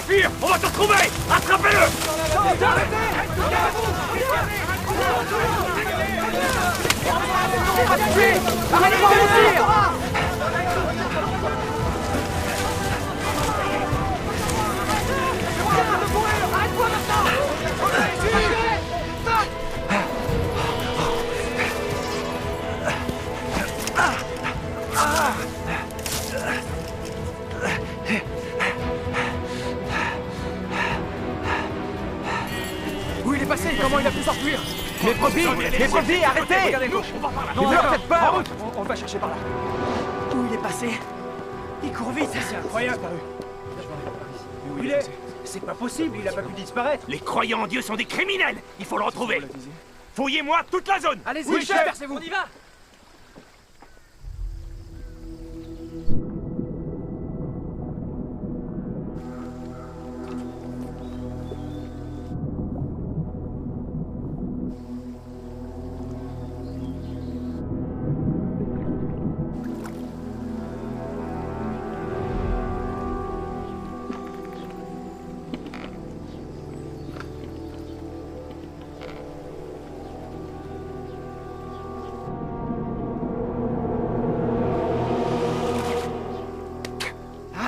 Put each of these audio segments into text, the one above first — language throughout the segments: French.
fuir! On va te retrouver! Attrapez-le! Arrêtez de tirer! Arrête-toi maintenant! Où il est passé? Comment il a pu s'enfuir? Les brebis, arrêtez! Regardez-nous! On va par là! Non, faites peur! En route! On va chercher par là. Où il est passé? Il court vite! C'est incroyable! Où il est? C'est pas possible, il a pas pu disparaître! Les croyants en Dieu sont des criminels! Il faut le retrouver! Fouillez-moi toute la zone! Allez-y, Oui, chef! dispersez-vous! On y va!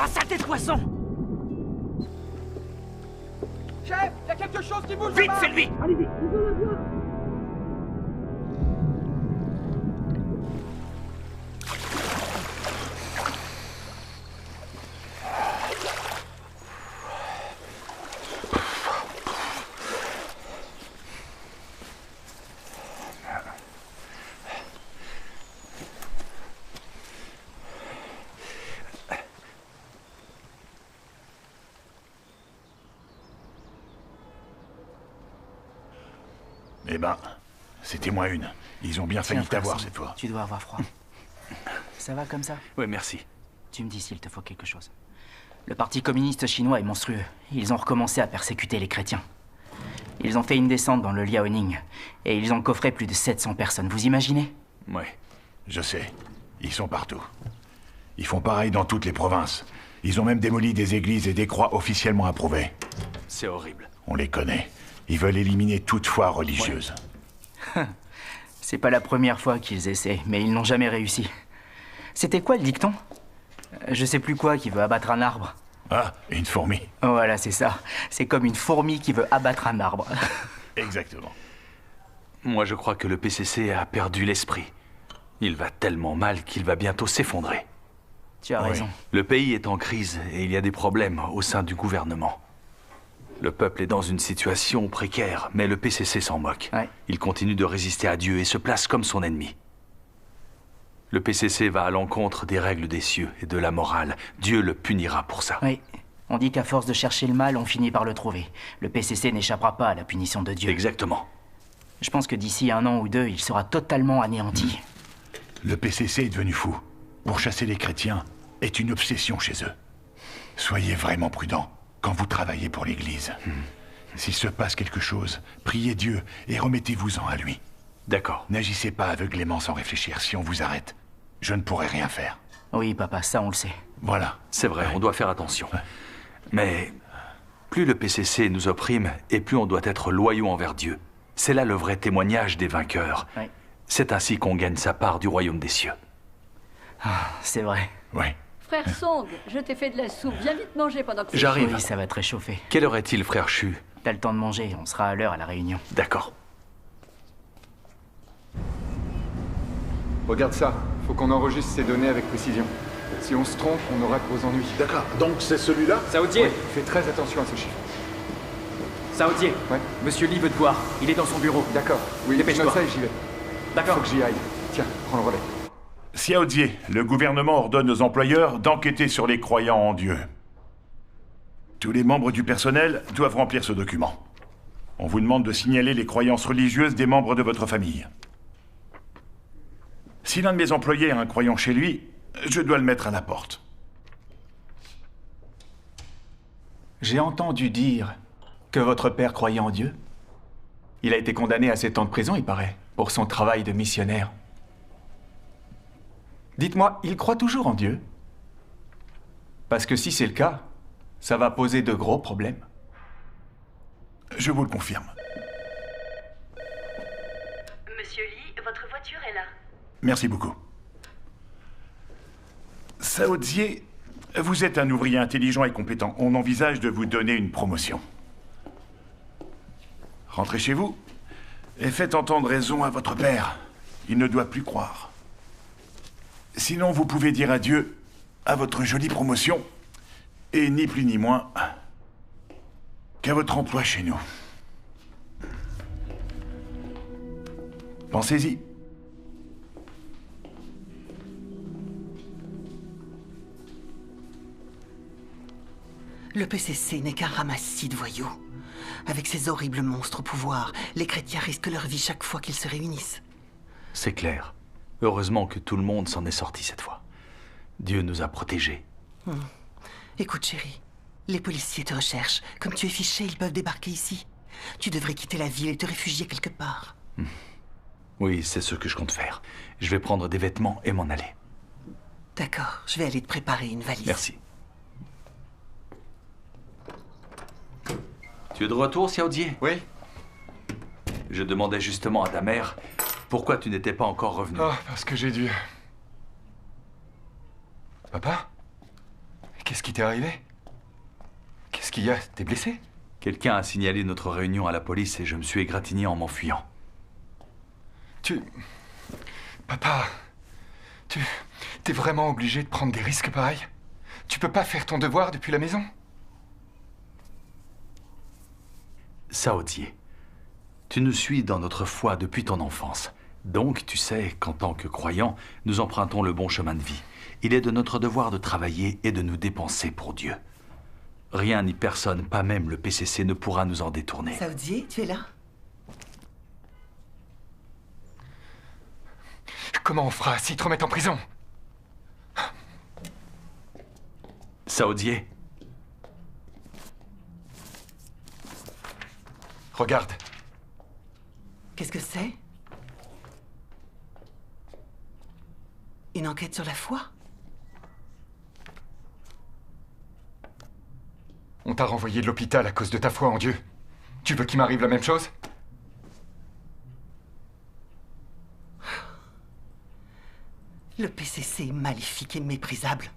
Saleté de poisson! Chef, il y a quelque chose qui bouge Vite, là-bas. c'est lui! Allez-y! Eh ben, c'était moins une. Ils ont bien failli t'avoir cette fois. Tu dois avoir froid. Ça va comme ça? Oui, merci. Tu me dis s'il te faut quelque chose. Le parti communiste chinois est monstrueux. Ils ont recommencé à persécuter les chrétiens. Ils ont fait une descente dans le Liaoning et ils ont coffré plus de 700 personnes. Vous imaginez? Ouais. Je sais. Ils sont partout. Ils font pareil dans toutes les provinces. Ils ont même démoli des églises et des croix officiellement approuvées. C'est horrible. On les connaît. Ils veulent éliminer toute foi religieuse. C'est pas la première fois qu'ils essaient, mais ils n'ont jamais réussi. C'était quoi le dicton? Je sais plus quoi qui veut abattre un arbre. Ah, une fourmi. Voilà, c'est ça. C'est comme une fourmi qui veut abattre un arbre. Exactement. Moi, je crois que le PCC a perdu l'esprit. Il va tellement mal qu'il va bientôt s'effondrer. Tu as Oui. raison. Le pays est en crise et il y a des problèmes au sein du gouvernement. Le peuple est dans une situation précaire, mais le PCC s'en moque. Ouais. Il continue de résister à Dieu et se place comme son ennemi. Le PCC va à l'encontre des règles des cieux et de la morale. Dieu le punira pour ça. Oui. On dit qu'à force de chercher le mal, on finit par le trouver. Le PCC n'échappera pas à la punition de Dieu. Exactement. Je pense que d'ici 1 an ou 2, il sera totalement anéanti. Le PCC est devenu fou. Pourchasser les chrétiens est une obsession chez eux. Soyez vraiment prudents quand vous travaillez pour l'Église. S'il se passe quelque chose, priez Dieu et remettez-vous-en à lui. D'accord. N'agissez pas aveuglément sans réfléchir. Si on vous arrête, je ne pourrai rien faire. Oui, papa, ça on le sait. Voilà. C'est vrai, Ouais. on doit faire attention. Mais plus le PCC nous opprime et plus on doit être loyaux envers Dieu. C'est là le vrai témoignage des vainqueurs. Oui. C'est ainsi qu'on gagne sa part du royaume des cieux. C'est vrai. Ouais. Frère Song, je t'ai fait de la soupe. Viens vite manger pendant que c'est J'arrive. Oui, ça va te réchauffer. Quelle heure est-il, frère Chu? T'as le temps de manger, on sera à l'heure à la réunion. D'accord. Regarde ça, faut qu'on enregistre ces données avec précision. Si on se trompe, on aura de gros ennuis. D'accord, donc c'est celui-là? Saoudier, Fais très attention à ce chiffre. Saoudier, Ouais. Monsieur Lee veut te voir. Il est dans son bureau. D'accord, oui, je Dépêche-toi. note ça et j'y vais. D'accord. Faut que j'y aille. Tiens, prends le relais. Xiao Jie, le gouvernement ordonne aux employeurs d'enquêter sur les croyants en Dieu. Tous les membres du personnel doivent remplir ce document. On vous demande de signaler les croyances religieuses des membres de votre famille. Si l'un de mes employés a un croyant chez lui, je dois le mettre à la porte. J'ai entendu dire que votre père croyait en Dieu. Il a été condamné à 7 ans de prison, il paraît, pour son travail de missionnaire. Dites-moi, il croit toujours en Dieu? Parce que si c'est le cas, Ça va poser de gros problèmes. Je vous le confirme. Monsieur Lee, votre voiture est là. Merci beaucoup. Saodzie, vous êtes un ouvrier intelligent et compétent. On envisage de vous donner une promotion. Rentrez chez vous et faites entendre raison à votre père. Il ne doit plus croire. Sinon, vous pouvez dire adieu à votre jolie promotion et ni plus ni moins qu'à votre emploi chez nous. Pensez-y. Le PCC n'est qu'un ramassis de voyous. Avec ces horribles monstres au pouvoir, les chrétiens risquent leur vie chaque fois qu'ils se réunissent. C'est clair. Heureusement que tout le monde s'en est sorti cette fois. Dieu nous a protégés. Écoute, chérie, les policiers te recherchent. Comme tu es fiché, ils peuvent débarquer ici. Tu devrais quitter la ville et te réfugier quelque part. Oui, c'est ce que je compte faire. Je vais prendre des vêtements et m'en aller. D'accord, je vais aller te préparer une valise. Merci. Tu es de retour, Saodzie? Oui. Je demandais justement à ta mère pourquoi tu n'étais pas encore revenu. Oh, parce que j'ai dû... Papa? Qu'est-ce qui t'est arrivé? Qu'est-ce qu'il y a? T'es blessé? Quelqu'un a signalé notre réunion à la police et je me suis égratigné en m'enfuyant. Papa... T'es vraiment obligé de prendre des risques pareils? Tu peux pas faire ton devoir depuis la maison? Saodzie, tu nous suis dans notre foi depuis ton enfance. Donc, tu sais qu'en tant que croyants, nous empruntons le bon chemin de vie. Il est de notre devoir de travailler et de nous dépenser pour Dieu. Rien ni personne, pas même le PCC, ne pourra nous en détourner. Saodzie, tu es là? Comment on fera s'ils te remettent en prison? Saodzie, regarde. Qu'est-ce que c'est? Une enquête sur la foi? On t'a renvoyé de l'hôpital à cause de ta foi en Dieu. Tu veux qu'il m'arrive la même chose? Le PCC est maléfique et méprisable.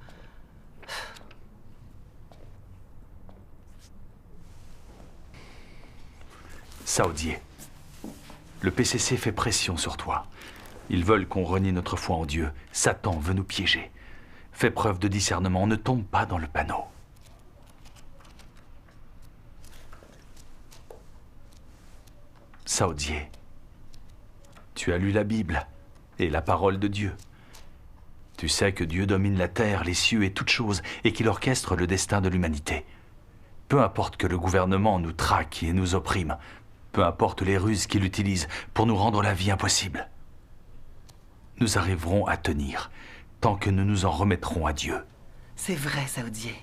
Saodzie, le PCC fait pression sur toi. Ils veulent qu'on renie notre foi en Dieu. Satan veut nous piéger. Fais preuve de discernement, ne tombe pas dans le panneau. Saodzie, tu as lu la Bible et la parole de Dieu. Tu sais que Dieu domine la terre, les cieux et toutes choses, et qu'il orchestre le destin de l'humanité. Peu importe que le gouvernement nous traque et nous opprime, peu importe les ruses qu'il utilise pour nous rendre la vie impossible, nous arriverons à tenir tant que nous nous en remettrons à Dieu. C'est vrai, Saodzie.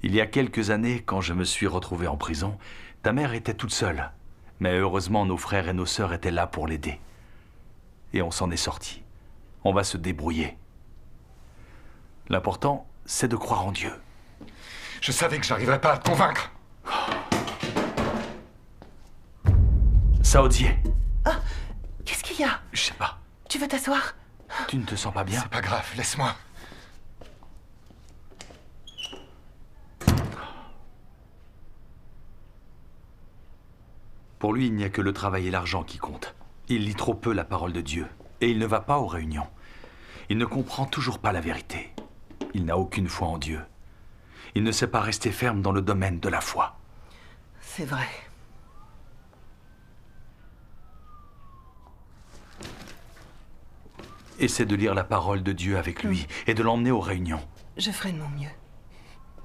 Il y a quelques années, quand je me suis retrouvé en prison, ta mère était toute seule. Mais heureusement, nos frères et nos sœurs étaient là pour l'aider. Et on s'en est sorti. On va se débrouiller. L'important, c'est de croire en Dieu. Je savais que j'arriverais pas à te convaincre. Saodzie. Ah, qu'est-ce qu'il y a? Je sais pas. Tu veux t'asseoir? Tu ne te sens pas bien? C'est pas grave, laisse-moi. Pour lui, il n'y a que le travail et l'argent qui comptent. Il lit trop peu la parole de Dieu. Et il ne va pas aux réunions. Il ne comprend toujours pas la vérité. Il n'a aucune foi en Dieu. Il ne sait pas rester ferme dans le domaine de la foi. C'est vrai. Essaie de lire la parole de Dieu avec lui et de l'emmener aux réunions. Je ferai de mon mieux.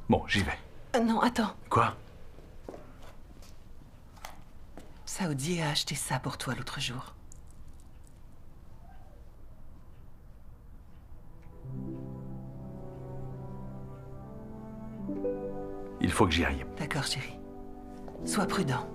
Bon, j'y vais. Non, attends. Quoi? Saodzie a acheté ça pour toi l'autre jour. Il faut que j'y aille. D'accord, chérie. Sois prudent.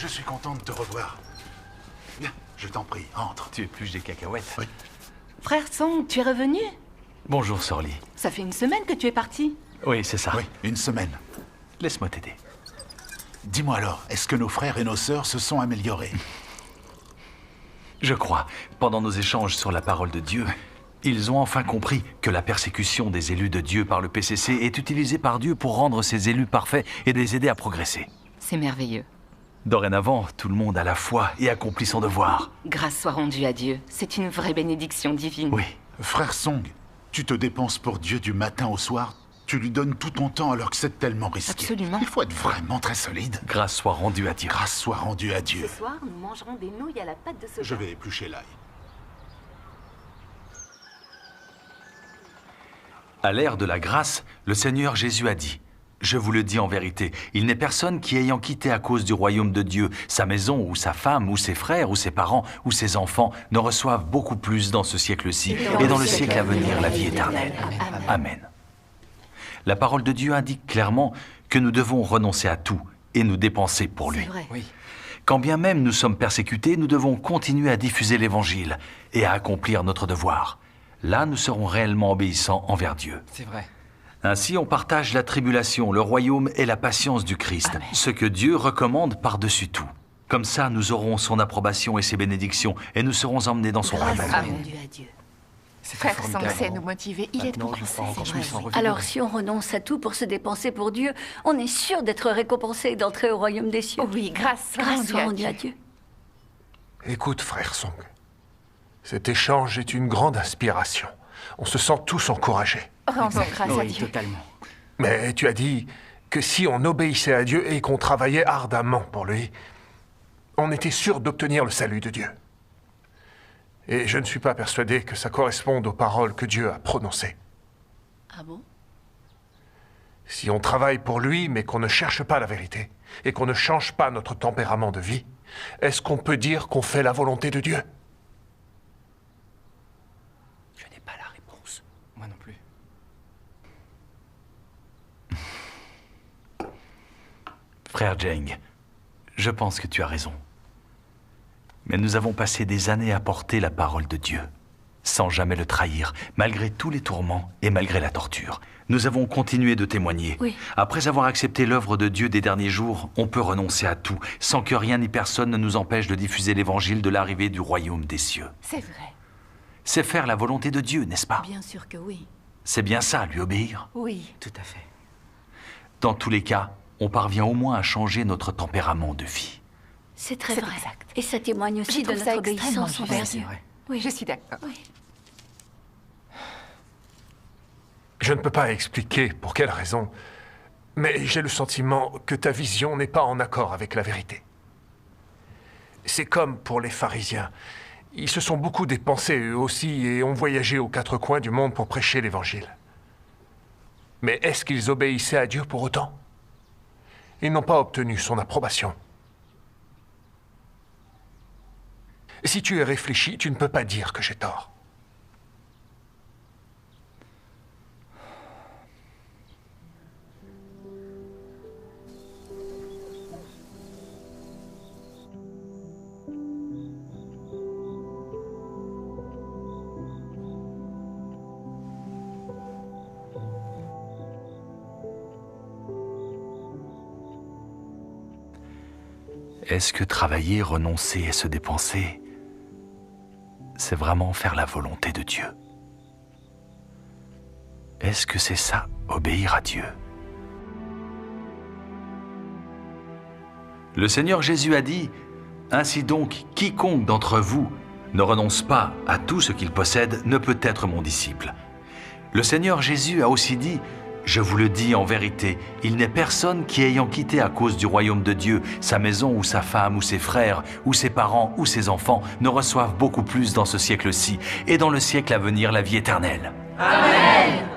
je suis content de te revoir. Viens, je t'en prie, entre. Tu épluches des cacahuètes. Oui. Frère Song, tu es revenu? Bonjour, Sorli. Ça fait une semaine que tu es parti. Oui, c'est ça. Oui, une semaine. Laisse-moi t'aider. Dis-moi alors, est-ce que nos frères et nos sœurs se sont améliorés? Je crois, pendant nos échanges sur la parole de Dieu, ils ont enfin compris que la persécution des élus de Dieu par le PCC est utilisée par Dieu pour rendre ces élus parfaits et les aider à progresser. C'est merveilleux. Dorénavant, tout le monde a la foi et accomplit son devoir. Grâce soit rendue à Dieu. C'est une vraie bénédiction divine. Oui. Frère Song, tu te dépenses pour Dieu du matin au soir. Tu lui donnes tout ton temps alors que c'est tellement risqué. Absolument. Il faut être vraiment très solide. Grâce soit rendue à Dieu. Grâce soit rendue à Dieu. Ce soir, nous mangerons des nouilles à la pâte de soja. Je vais éplucher l'ail. À l'ère de la grâce, le Seigneur Jésus a dit « Je vous le dis en vérité, il n'est personne qui, ayant quitté à cause du royaume de Dieu sa maison ou sa femme ou ses frères ou ses parents ou ses enfants, ne reçoive beaucoup plus dans ce siècle-ci et dans le siècle à venir la vie éternelle. Amen. » La parole de Dieu indique clairement que nous devons renoncer à tout et nous dépenser pour lui. C'est vrai. Oui. Quand bien même nous sommes persécutés, nous devons continuer à diffuser l'Évangile et à accomplir notre devoir. Là, nous serons réellement obéissants envers Dieu. C'est vrai. Ainsi, on partage la tribulation, le royaume et la patience du Christ, Amen. ce que Dieu recommande par-dessus tout. Comme ça, nous aurons son approbation et ses bénédictions, et nous serons emmenés dans son Grâce royaume. soit rendue à Dieu. C'est très Frère Sang formidable. sait nous motiver. Il est Maintenant, bon je conseil. crois encore c'est plus vrai, en oui. revigorer. Alors, si on renonce à tout pour se dépenser pour Dieu, on est sûr d'être récompensé et d'entrer au royaume des cieux. Oui, grâce Grâce soit rendue rendue à à Dieu. Dieu. Écoute, frère Song, cet échange est une grande inspiration. On se sent tous encouragés. Rendons grâce à Oui, Dieu. totalement. Mais tu as dit que si on obéissait à Dieu et qu'on travaillait ardemment pour lui, on était sûr d'obtenir le salut de Dieu. Et je ne suis pas persuadé que ça corresponde aux paroles que Dieu a prononcées. Ah bon? Si on travaille pour lui, mais qu'on ne cherche pas la vérité, et qu'on ne change pas notre tempérament de vie, est-ce qu'on peut dire qu'on fait la volonté de Dieu? Je n'ai pas la réponse. Moi non plus. Frère Jeng, je pense que tu as raison. Mais nous avons passé des années à porter la parole de Dieu, sans jamais le trahir, malgré tous les tourments et malgré la torture. Nous avons continué de témoigner. Oui. Après avoir accepté l'œuvre de Dieu des derniers jours, on peut renoncer à tout, sans que rien ni personne ne nous empêche de diffuser l'évangile de l'arrivée du royaume des cieux. C'est vrai. C'est faire la volonté de Dieu, n'est-ce pas? Bien sûr que oui. C'est bien ça, lui obéir. Oui. Tout à fait. Dans tous les cas, on parvient au moins à changer notre tempérament de vie. C'est très C'est vrai. exact. Et ça témoigne aussi Je de trouve ça notre extrêmement obéissance envers juste. Dieu. vrai. Oui, je suis d'accord. Oui. Je ne peux pas expliquer pour quelle raison, mais j'ai le sentiment que ta vision n'est pas en accord avec la vérité. C'est comme pour les pharisiens. Ils se sont beaucoup dépensés eux aussi et ont voyagé aux quatre coins du monde pour prêcher l'Évangile. Mais est-ce qu'ils obéissaient à Dieu pour autant? Ils n'ont pas obtenu son approbation. Si tu es réfléchi, tu ne peux pas dire que j'ai tort. Est-ce que travailler, renoncer et se dépenser, c'est vraiment faire la volonté de Dieu? Est-ce que c'est ça, obéir à Dieu? Le Seigneur Jésus a dit, « Ainsi donc, quiconque d'entre vous ne renonce pas à tout ce qu'il possède ne peut être mon disciple. » Le Seigneur Jésus a aussi dit, « Je vous le dis en vérité, il n'est personne qui, ayant quitté à cause du royaume de Dieu sa maison ou sa femme ou ses frères ou ses parents ou ses enfants, ne reçoive beaucoup plus dans ce siècle-ci et dans le siècle à venir la vie éternelle. » Amen.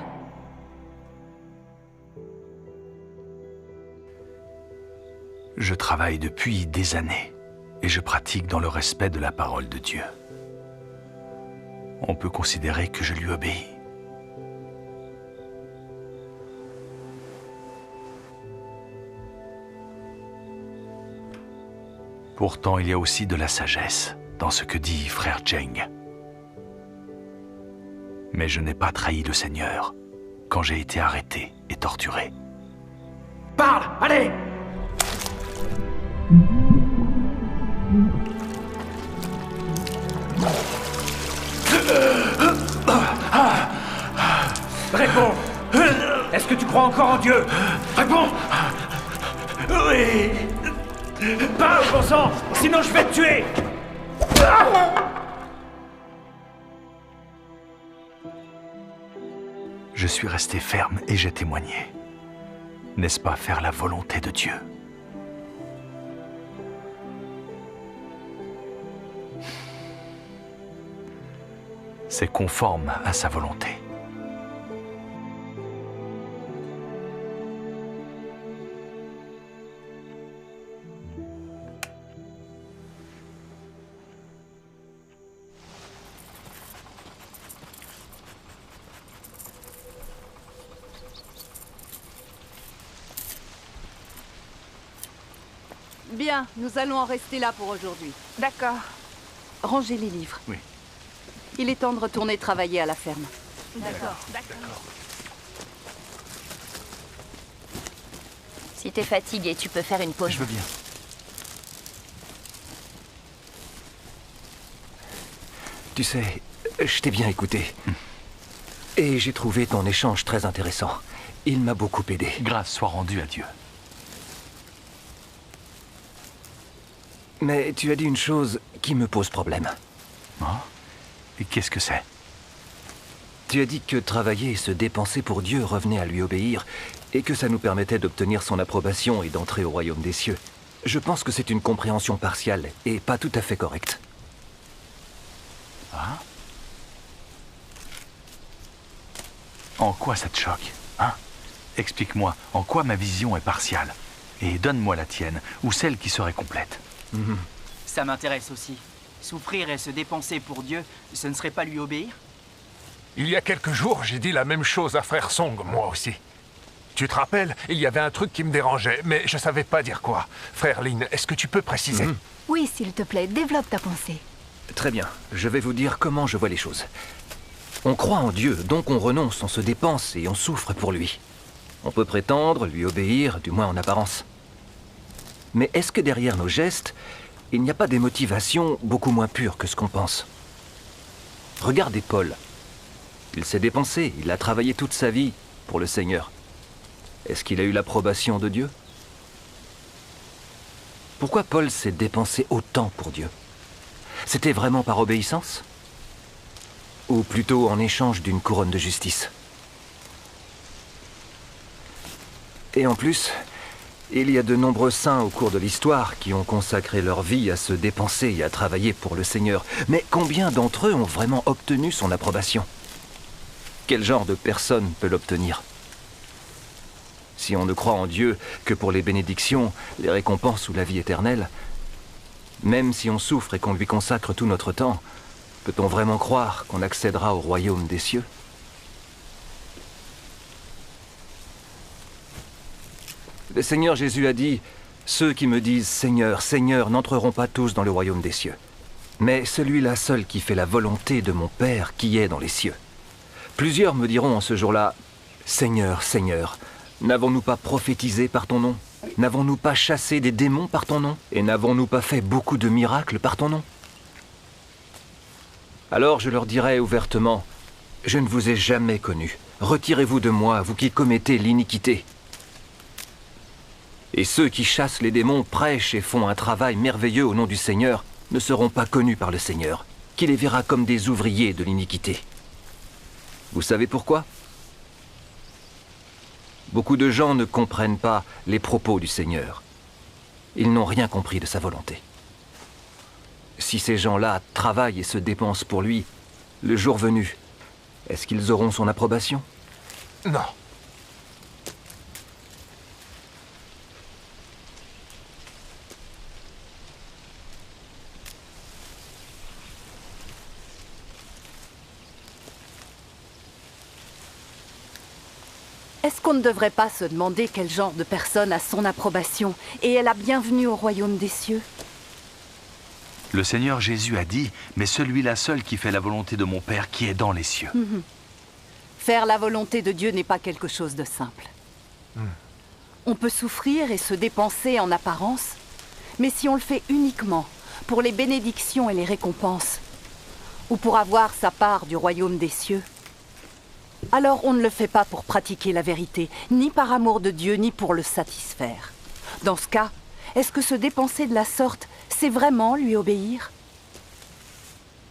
Je travaille depuis des années et je pratique dans le respect de la parole de Dieu. On peut considérer que je lui obéis. Pourtant, il y a aussi de la sagesse dans ce que dit frère Cheng. Mais je n'ai pas trahi le Seigneur quand j'ai été arrêté et torturé. Parle, allez! Réponds! Est-ce que tu crois encore en Dieu? Réponds! Oui! Parle, bon sang! Sinon je vais te tuer! Je suis resté ferme et j'ai témoigné. N'est-ce pas faire la volonté de Dieu? C'est conforme à sa volonté. Bien, nous allons en rester là pour aujourd'hui. D'accord. Rangez les livres. Oui. Il est temps de retourner travailler à la ferme. D'accord. Si t'es fatigué, tu peux faire une pause. Je veux bien. Tu sais, je t'ai bien écouté. Et j'ai trouvé ton échange très intéressant. Il m'a beaucoup aidé. Grâce soit rendue à Dieu. Mais tu as dit une chose qui me pose problème. Hein? Et qu'est-ce que c'est? Tu as dit que travailler et se dépenser pour Dieu revenait à lui obéir, et que ça nous permettait d'obtenir son approbation et d'entrer au royaume des cieux. Je pense que c'est une compréhension partiale et pas tout à fait correcte. Hein? En quoi ça te choque? Hein? Explique-moi, en quoi ma vision est partiale? Et donne-moi la tienne, ou celle qui serait complète. Ça m'intéresse aussi. Souffrir et se dépenser pour Dieu, ce ne serait pas lui obéir? Il y a quelques jours, j'ai dit la même chose à frère Song, moi aussi. Tu te rappelles, il y avait un truc qui me dérangeait, mais je savais pas dire quoi. Frère Lin, est-ce que tu peux préciser? Oui, s'il te plaît, développe ta pensée. Très bien, je vais vous dire comment je vois les choses. On croit en Dieu, donc on renonce, on se dépense et on souffre pour lui. On peut prétendre lui obéir, du moins en apparence. Mais est-ce que derrière nos gestes, il n'y a pas des motivations beaucoup moins pures que ce qu'on pense? Regardez Paul. Il s'est dépensé, il a travaillé toute sa vie pour le Seigneur. Est-ce qu'il a eu l'approbation de Dieu? Pourquoi Paul s'est dépensé autant pour Dieu? C'était vraiment par obéissance? Ou plutôt en échange d'une couronne de justice? Et en plus, il y a de nombreux saints au cours de l'histoire qui ont consacré leur vie à se dépenser et à travailler pour le Seigneur. Mais combien d'entre eux ont vraiment obtenu son approbation? Quel genre de personne peut l'obtenir? Si on ne croit en Dieu que pour les bénédictions, les récompenses ou la vie éternelle, même si on souffre et qu'on lui consacre tout notre temps, peut-on vraiment croire qu'on accédera au royaume des cieux? Le Seigneur Jésus a dit, « Ceux qui me disent « Seigneur, Seigneur » n'entreront pas tous dans le royaume des cieux. Mais celui-là seul qui fait la volonté de mon Père qui est dans les cieux. » Plusieurs me diront en ce jour-là, « Seigneur, Seigneur, n'avons-nous pas prophétisé par ton nom? N'avons-nous pas chassé des démons par ton nom? Et n'avons-nous pas fait beaucoup de miracles par ton nom? » Alors je leur dirai ouvertement, « Je ne vous ai jamais connu. Retirez-vous de moi, vous qui commettez l'iniquité. » Et ceux qui chassent les démons, prêchent et font un travail merveilleux au nom du Seigneur, ne seront pas connus par le Seigneur, qui les verra comme des ouvriers de l'iniquité. Vous savez pourquoi? Beaucoup de gens ne comprennent pas les propos du Seigneur. Ils n'ont rien compris de sa volonté. Si ces gens-là travaillent et se dépensent pour lui, le jour venu, est-ce qu'ils auront son approbation? Non. Est-ce qu'on ne devrait pas se demander quel genre de personne a son approbation et est la bienvenue au royaume des cieux? Le Seigneur Jésus a dit, mais celui-là seul qui fait la volonté de mon Père qui est dans les cieux. Faire la volonté de Dieu n'est pas quelque chose de simple. On peut souffrir et se dépenser en apparence, mais si on le fait uniquement pour les bénédictions et les récompenses, ou pour avoir sa part du royaume des cieux, alors on ne le fait pas pour pratiquer la vérité, ni par amour de Dieu, ni pour le satisfaire. Dans ce cas, est-ce que se dépenser de la sorte, c'est vraiment lui obéir?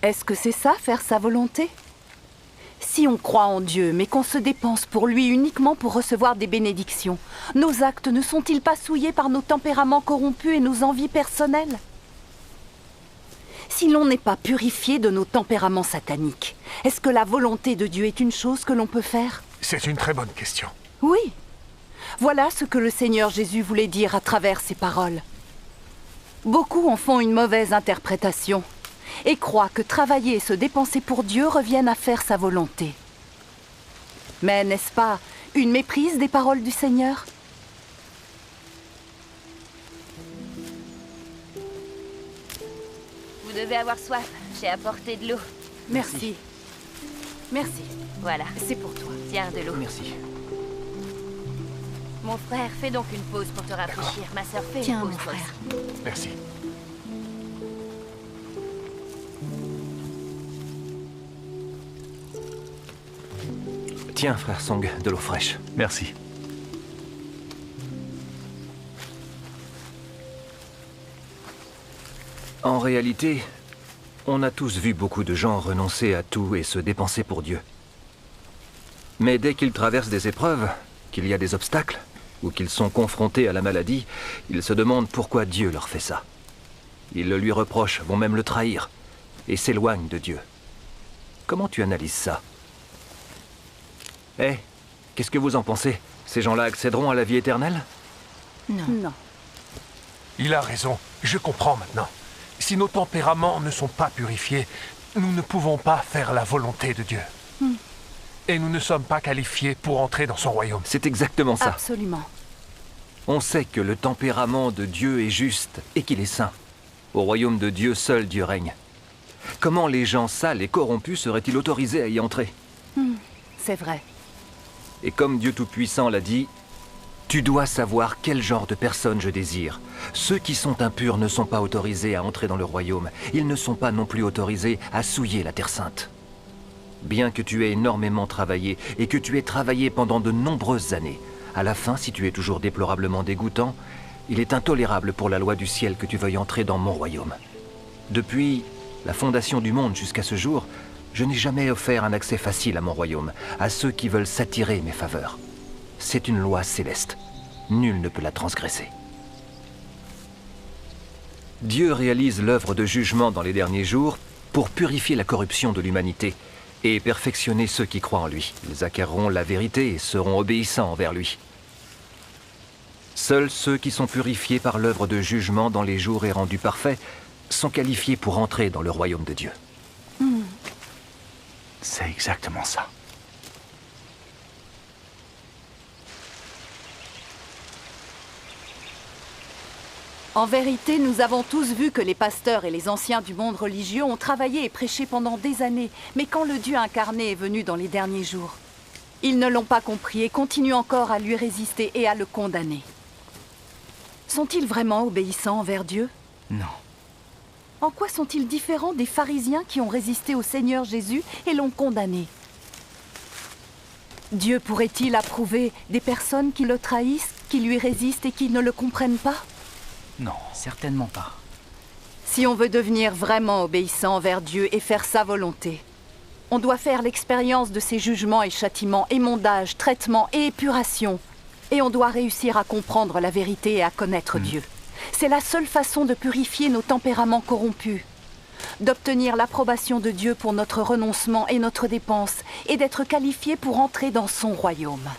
Est-ce que c'est ça, faire sa volonté? Si on croit en Dieu, mais qu'on se dépense pour lui uniquement pour recevoir des bénédictions, nos actes ne sont-ils pas souillés par nos tempéraments corrompus et nos envies personnelles? Si l'on n'est pas purifié de nos tempéraments sataniques, est-ce que la volonté de Dieu est une chose que l'on peut faire? C'est une très bonne question. Oui. Voilà ce que le Seigneur Jésus voulait dire à travers ces paroles. Beaucoup en font une mauvaise interprétation et croient que travailler et se dépenser pour Dieu reviennent à faire sa volonté. Mais n'est-ce pas une méprise des paroles du Seigneur? Vous devez avoir soif. J'ai apporté de l'eau. Merci. Merci. Voilà. C'est pour toi. Tiens, de l'eau. Merci. Mon frère, fais donc une pause pour te rafraîchir. Ma sœur, fais Tiens, une pause, mon toi frère. aussi. Merci. Tiens, frère Song, de l'eau fraîche. Merci. En réalité, on a tous vu beaucoup de gens renoncer à tout et se dépenser pour Dieu. Mais dès qu'ils traversent des épreuves, qu'il y a des obstacles, ou qu'ils sont confrontés à la maladie, ils se demandent pourquoi Dieu leur fait ça. Ils le lui reprochent, vont même le trahir, et s'éloignent de Dieu. Comment tu analyses ça? Eh, qu'est-ce que vous en pensez? Ces gens-là accéderont à la vie éternelle? Non. Il a raison. Je comprends maintenant. Si nos tempéraments ne sont pas purifiés, nous ne pouvons pas faire la volonté de Dieu. Et nous ne sommes pas qualifiés pour entrer dans son royaume. C'est exactement ça. Absolument. On sait que le tempérament de Dieu est juste et qu'il est saint. Au royaume de Dieu, seul Dieu règne. Comment les gens sales et corrompus seraient-ils autorisés à y entrer? C'est vrai. Et comme Dieu Tout-Puissant l'a dit, tu dois savoir quel genre de personnes je désire. Ceux qui sont impurs ne sont pas autorisés à entrer dans le royaume. Ils ne sont pas non plus autorisés à souiller la Terre Sainte. Bien que tu aies énormément travaillé et que tu aies travaillé pendant de nombreuses années, à la fin, si tu es toujours déplorablement dégoûtant, il est intolérable pour la loi du ciel que tu veuilles entrer dans mon royaume. Depuis la fondation du monde jusqu'à ce jour, je n'ai jamais offert un accès facile à mon royaume, à ceux qui veulent s'attirer mes faveurs. C'est une loi céleste. Nul ne peut la transgresser. Dieu réalise l'œuvre de jugement dans les derniers jours pour purifier la corruption de l'humanité et perfectionner ceux qui croient en lui. Ils acquerront la vérité et seront obéissants envers lui. Seuls ceux qui sont purifiés par l'œuvre de jugement dans les jours et rendus parfaits sont qualifiés pour entrer dans le royaume de Dieu. C'est exactement ça. En vérité, nous avons tous vu que les pasteurs et les anciens du monde religieux ont travaillé et prêché pendant des années. Mais quand le Dieu incarné est venu dans les derniers jours, ils ne l'ont pas compris et continuent encore à lui résister et à le condamner. Sont-ils vraiment obéissants envers Dieu? Non. En quoi sont-ils différents des pharisiens qui ont résisté au Seigneur Jésus et l'ont condamné? Dieu pourrait-il approuver des personnes qui le trahissent, qui lui résistent et qui ne le comprennent pas? Non, certainement pas. Si on veut devenir vraiment obéissant envers Dieu et faire sa volonté, on doit faire l'expérience de ses jugements et châtiments, émondages, traitements et épurations. Et on doit réussir à comprendre la vérité et à connaître Dieu. C'est la seule façon de purifier nos tempéraments corrompus, d'obtenir l'approbation de Dieu pour notre renoncement et notre dépense, et d'être qualifié pour entrer dans son royaume.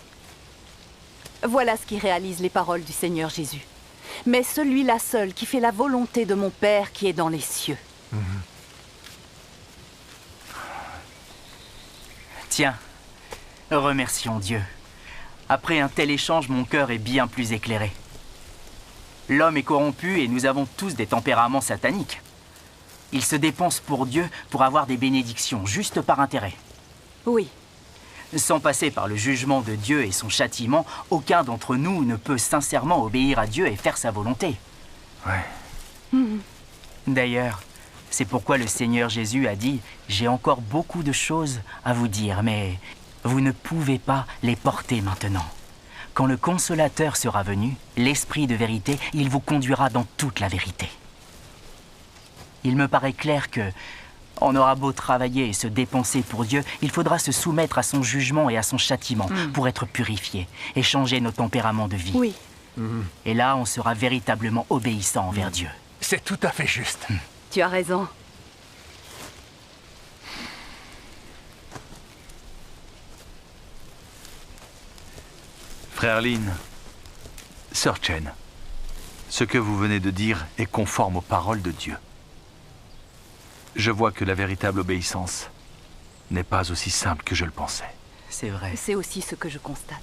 Voilà ce qui réalise les paroles du Seigneur Jésus. Mais celui-là seul qui fait la volonté de mon Père qui est dans les cieux. Tiens, remercions Dieu. Après un tel échange, mon cœur est bien plus éclairé. L'homme est corrompu et nous avons tous des tempéraments sataniques. Ils se dépensent pour Dieu pour avoir des bénédictions, juste par intérêt. Oui. Sans passer par le jugement de Dieu et son châtiment, aucun d'entre nous ne peut sincèrement obéir à Dieu et faire sa volonté. Ouais. D'ailleurs, c'est pourquoi le Seigneur Jésus a dit « J'ai encore beaucoup de choses à vous dire, mais vous ne pouvez pas les porter maintenant. Quand le Consolateur sera venu, l'Esprit de vérité, il vous conduira dans toute la vérité. » Il me paraît clair que, on aura beau travailler et se dépenser pour Dieu, il faudra se soumettre à son jugement et à son châtiment pour être purifié et changer nos tempéraments de vie. Oui. Et là, on sera véritablement obéissant envers Dieu. C'est tout à fait juste. Tu as raison. Frère Lin, Sœur Chen, ce que vous venez de dire est conforme aux paroles de Dieu. Je vois que la véritable obéissance n'est pas aussi simple que je le pensais. C'est vrai. C'est aussi ce que je constate.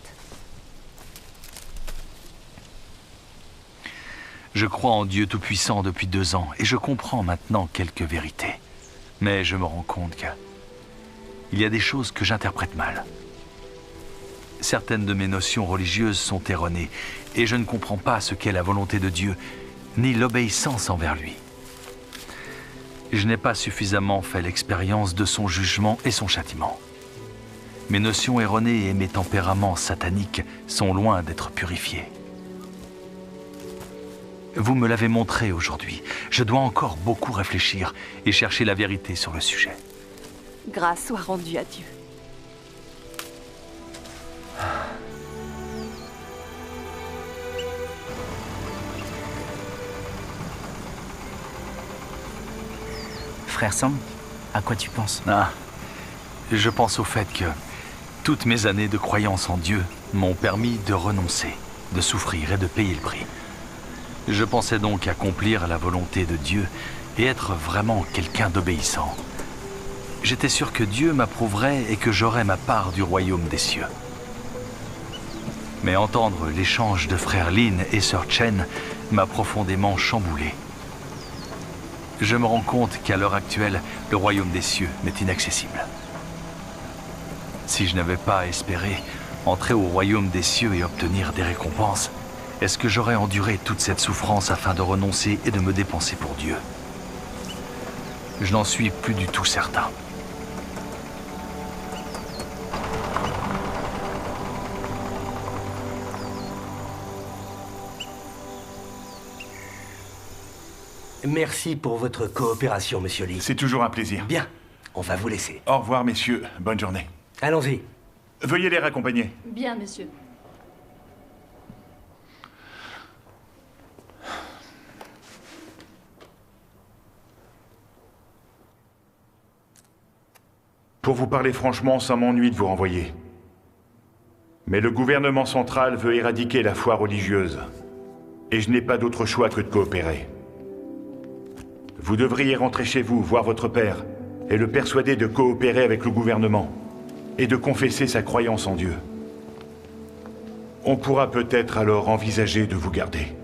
Je crois en Dieu Tout-Puissant depuis 2 ans et je comprends maintenant quelques vérités. Mais je me rends compte qu'il y a des choses que j'interprète mal. Certaines de mes notions religieuses sont erronées et je ne comprends pas ce qu'est la volonté de Dieu, ni l'obéissance envers lui. Je n'ai pas suffisamment fait l'expérience de son jugement et son châtiment. Mes notions erronées et mes tempéraments sataniques sont loin d'être purifiés. Vous me l'avez montré aujourd'hui. Je dois encore beaucoup réfléchir et chercher la vérité sur le sujet. Grâce soit rendue à Dieu. Frère Sang, à quoi tu penses? Je pense au fait que toutes mes années de croyance en Dieu m'ont permis de renoncer, de souffrir et de payer le prix. Je pensais donc accomplir la volonté de Dieu et être vraiment quelqu'un d'obéissant. J'étais sûr que Dieu m'approuverait et que j'aurais ma part du royaume des cieux. Mais entendre l'échange de frère Lin et sœur Chen m'a profondément chamboulé. Je me rends compte qu'à l'heure actuelle, le royaume des cieux m'est inaccessible. Si je n'avais pas espéré entrer au royaume des cieux et obtenir des récompenses, est-ce que j'aurais enduré toute cette souffrance afin de renoncer et de me dépenser pour Dieu? Je n'en suis plus du tout certain. Merci pour votre coopération, monsieur Lee. C'est toujours un plaisir. Bien, on va vous laisser. Au revoir, messieurs. Bonne journée. Allons-y. Veuillez les raccompagner. Bien, monsieur. Pour vous parler franchement, ça m'ennuie de vous renvoyer. Mais le gouvernement central veut éradiquer la foi religieuse. Et je n'ai pas d'autre choix que de coopérer. Vous devriez rentrer chez vous, voir votre père, et le persuader de coopérer avec le gouvernement, et de confesser sa croyance en Dieu. On pourra peut-être alors envisager de vous garder.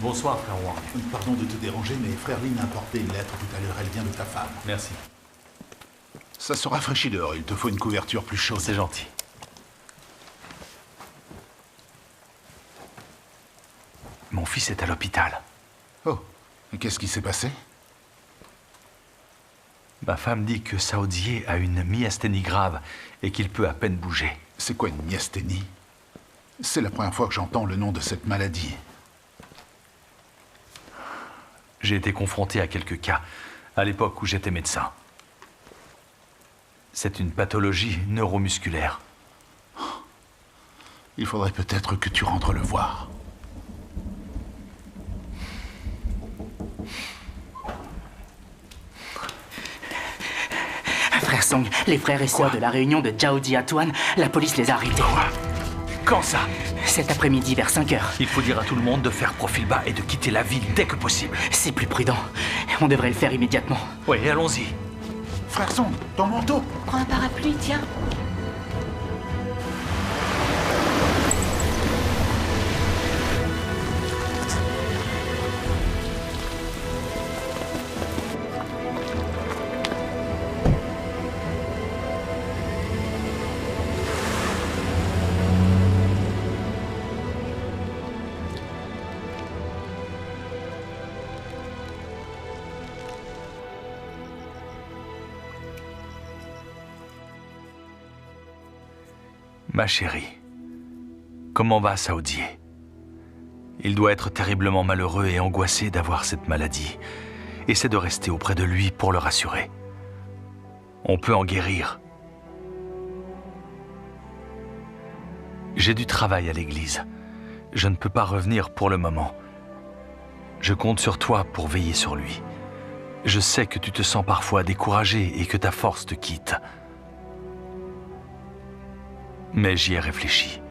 Bonsoir, frère Wang. Pardon de te déranger, mais frère Lin a apporté une lettre tout à l'heure. Elle vient de ta femme. Merci. Ça se rafraîchit dehors. Il te faut une couverture plus chaude. C'est gentil. Mon fils est à l'hôpital. Oh, et qu'est-ce qui s'est passé? Ma femme dit que Saodier a une myasthénie grave et qu'il peut à peine bouger. C'est quoi une myasthénie? C'est la première fois que j'entends le nom de cette maladie. J'ai été confronté à quelques cas à l'époque où j'étais médecin. C'est une pathologie neuromusculaire. Il faudrait peut-être que tu rentres le voir. Frère Song, les frères et sœurs de la réunion de Jiao Jiatuan, la police les a arrêtés. Quand ça? Cet après-midi vers 5 heures. Il faut dire à tout le monde de faire profil bas et de quitter la ville dès que possible. C'est plus prudent. On devrait le faire immédiatement. Oui, allons-y. Frère Song, ton manteau. Prends un parapluie, tiens. Ma chérie, comment va Saoudier? Il doit être terriblement malheureux et angoissé d'avoir cette maladie. Essaie de rester auprès de lui pour le rassurer. On peut en guérir. J'ai du travail à l'église. Je ne peux pas revenir pour le moment. Je compte sur toi pour veiller sur lui. Je sais que tu te sens parfois découragé et que ta force te quitte. Mais j'y ai réfléchi.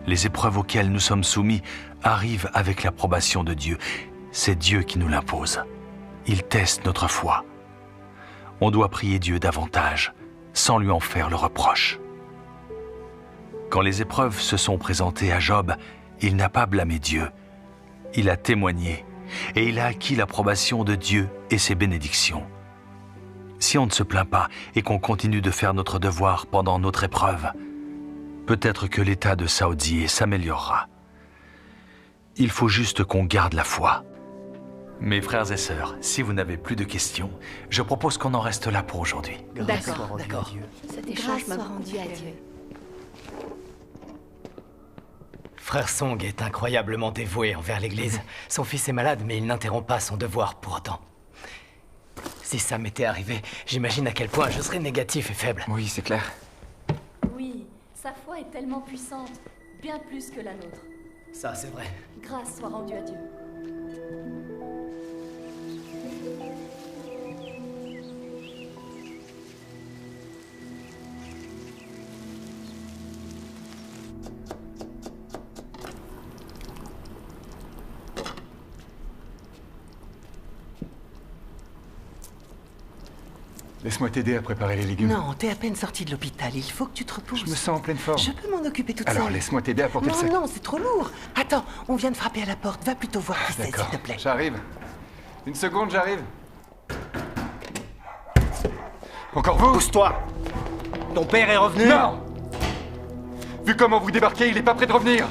Les épreuves auxquelles nous sommes soumis arrivent avec l'approbation de Dieu. C'est Dieu qui nous l'impose. Il teste notre foi. On doit prier Dieu davantage, sans lui en faire le reproche. Quand les épreuves se sont présentées à Job, il n'a pas blâmé Dieu. Il a témoigné, et il a acquis l'approbation de Dieu et ses bénédictions. Si on ne se plaint pas et qu'on continue de faire notre devoir pendant notre épreuve, peut-être que l'état de Saoudier s'améliorera. Il faut juste qu'on garde la foi. Mes frères et sœurs, si vous n'avez plus de questions, je propose qu'on en reste là pour aujourd'hui. D'accord, d'accord. Cet échange m'a rendu à Dieu. Frère Song est incroyablement dévoué envers l'Église. Son fils est malade, mais il n'interrompt pas son devoir pour autant. Si ça m'était arrivé, j'imagine à quel point je serais négatif et faible. Oui, c'est clair. Oui, sa foi est tellement puissante, bien plus que la nôtre. Ça, c'est vrai. Grâce soit rendue à Dieu. Laisse-moi t'aider à préparer les légumes. Non, t'es à peine sorti de l'hôpital. Il faut que tu te reposes. Je me sens en pleine forme. Je peux m'en occuper toute Alors seule. laisse-moi t'aider à porter le sac. Non, c'est trop lourd. Attends, on vient de frapper à la porte. Va plutôt voir qui c'est, s'il D'accord, te plaît. j'arrive. Une seconde, j'arrive. Encore vous? Pousse-toi! Ton père est revenu? Non! Vu comment vous débarquez, il est pas prêt de revenir.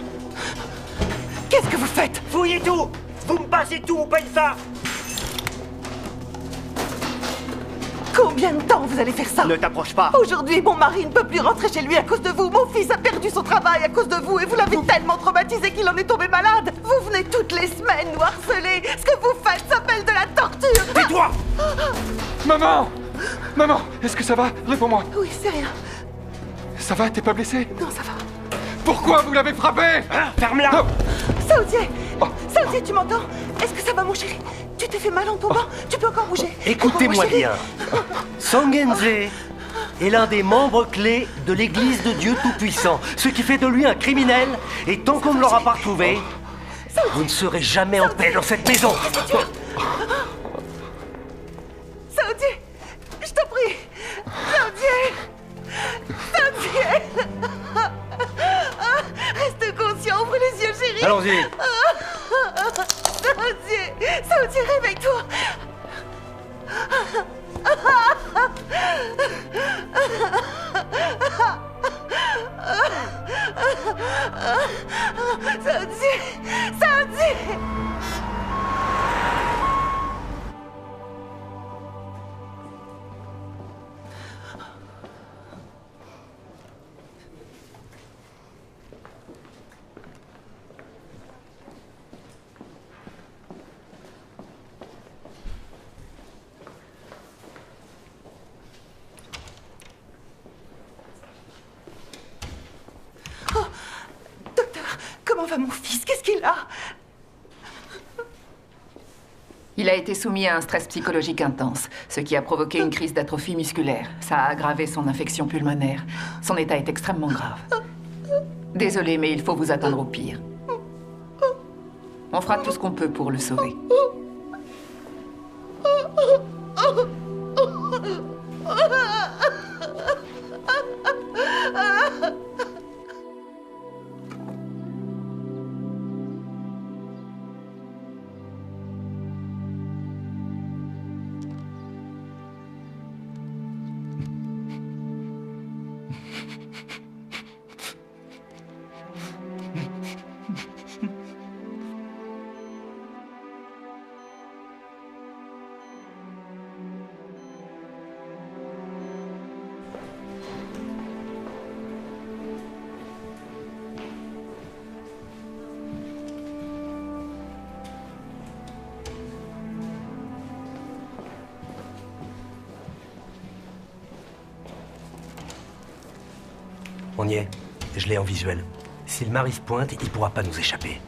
Qu'est-ce que vous faites? Fouillez tout! Vous me passez tout ou pas une ça! Combien de temps vous allez faire ça? Ne t'approche pas! Aujourd'hui, mon mari ne peut plus rentrer chez lui à cause de vous. Mon fils a perdu son travail à cause de vous et vous l'avez tellement traumatisé qu'il en est tombé malade. Vous venez toutes les semaines nous harceler. Ce que vous faites s'appelle de la torture. Tais-toi! Maman! Maman, est-ce que ça va? Réponds-moi. Oui, c'est rien. Ça va? T'es pas blessé? Non, ça va. Pourquoi vous l'avez frappé? Ferme-la! Saoudier! Saoudier, tu m'entends? Est-ce que ça va, mon chéri? Tu t'es fait mal en tombant? Tu peux encore bouger? Écoutez-moi Mon chéri. bien. Song Enze est l'un des membres clés de l'Église de Dieu Tout-Puissant, ce qui fait de lui un criminel, et tant qu'on ne l'aura pas retrouvé, vous ne serez jamais en paix dans cette maison. Saoudier! Je t'en prie! Saoudier! Saoudier! Reste conscient, ouvre les yeux, chérie! Allons-y. Saoudier! Saoudier, réveille-toi! Saoudier! Saoudier! Comment va mon fils? Qu'est-ce qu'il a? Il a été soumis à un stress psychologique intense, ce qui a provoqué une crise d'atrophie musculaire. Ça a aggravé son infection pulmonaire. Son état est extrêmement grave. Désolée, mais il faut vous attendre au pire. On fera tout ce qu'on peut pour le sauver. On y est. Je l'ai en visuel. Si le Marif pointe, il pourra pas nous échapper.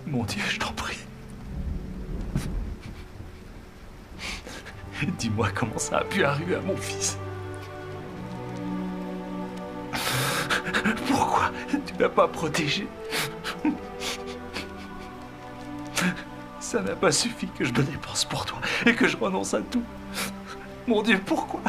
Mon Dieu, je t'en prie. Dis-moi comment ça a pu arriver à mon fils. Pourquoi tu l'as pas protégé? Ça n'a pas suffi que je me dépense pour toi et que je renonce à tout. Mon Dieu, pourquoi?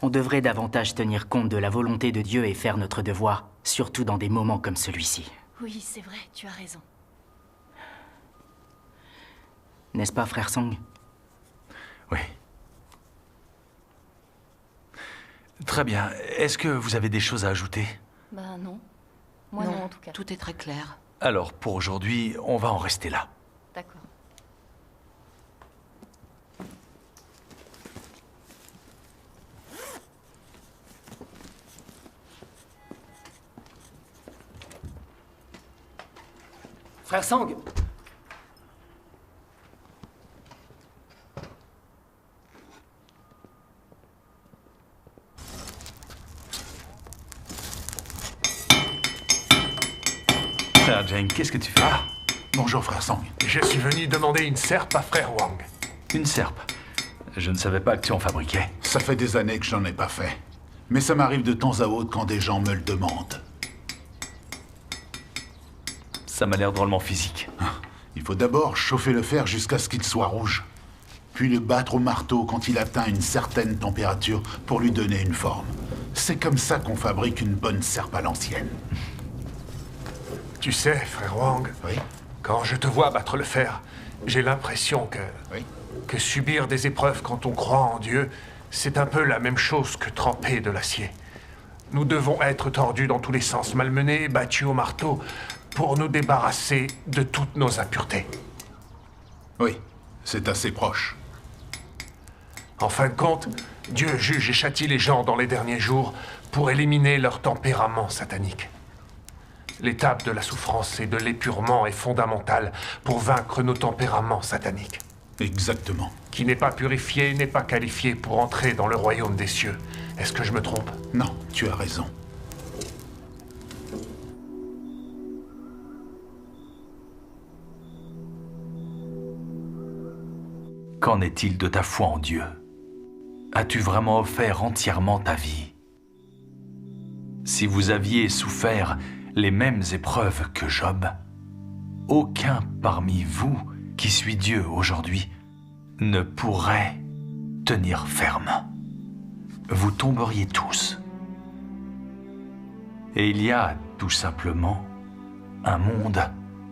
On devrait davantage tenir compte de la volonté de Dieu et faire notre devoir, surtout dans des moments comme celui-ci. Oui, c'est vrai, tu as raison. N'est-ce pas, frère Song? Oui. Très bien. Est-ce que vous avez des choses à ajouter? Bah non. Moi non, en tout cas. Tout est très clair. Alors, pour aujourd'hui, on va en rester là. D'accord. Frère Sang! Frère Jane, qu'est-ce que tu fais? Ah! Bonjour, frère Sang. Je suis venu demander une serpe à frère Wang. Une serpe? Je ne savais pas que tu en fabriquais. Ça fait des années que j'en ai pas fait. Mais ça m'arrive de temps à autre quand des gens me le demandent. Ça m'a l'air drôlement physique. Il faut d'abord chauffer le fer jusqu'à ce qu'il soit rouge. Puis le battre au marteau quand il atteint une certaine température pour lui donner une forme. C'est comme ça qu'on fabrique une bonne serpe à l'ancienne. Tu sais, frère Wang, quand je te vois battre le fer, j'ai l'impression que subir des épreuves quand on croit en Dieu, c'est un peu la même chose que tremper de l'acier. Nous devons être tordus dans tous les sens, malmenés, battus au marteau, pour nous débarrasser de toutes nos impuretés. Oui, c'est assez proche. En fin de compte, Dieu juge et châtie les gens dans les derniers jours pour éliminer leur tempérament satanique. L'étape de la souffrance et de l'épurement est fondamentale pour vaincre nos tempéraments sataniques. Exactement. Qui n'est pas purifié n'est pas qualifié pour entrer dans le royaume des cieux. Est-ce que je me trompe? Non, tu as raison. Qu'en est-il de ta foi en Dieu? As-tu vraiment offert entièrement ta vie? Si vous aviez souffert les mêmes épreuves que Job, aucun parmi vous qui suit Dieu aujourd'hui ne pourrait tenir ferme. Vous tomberiez tous. Et il y a tout simplement un monde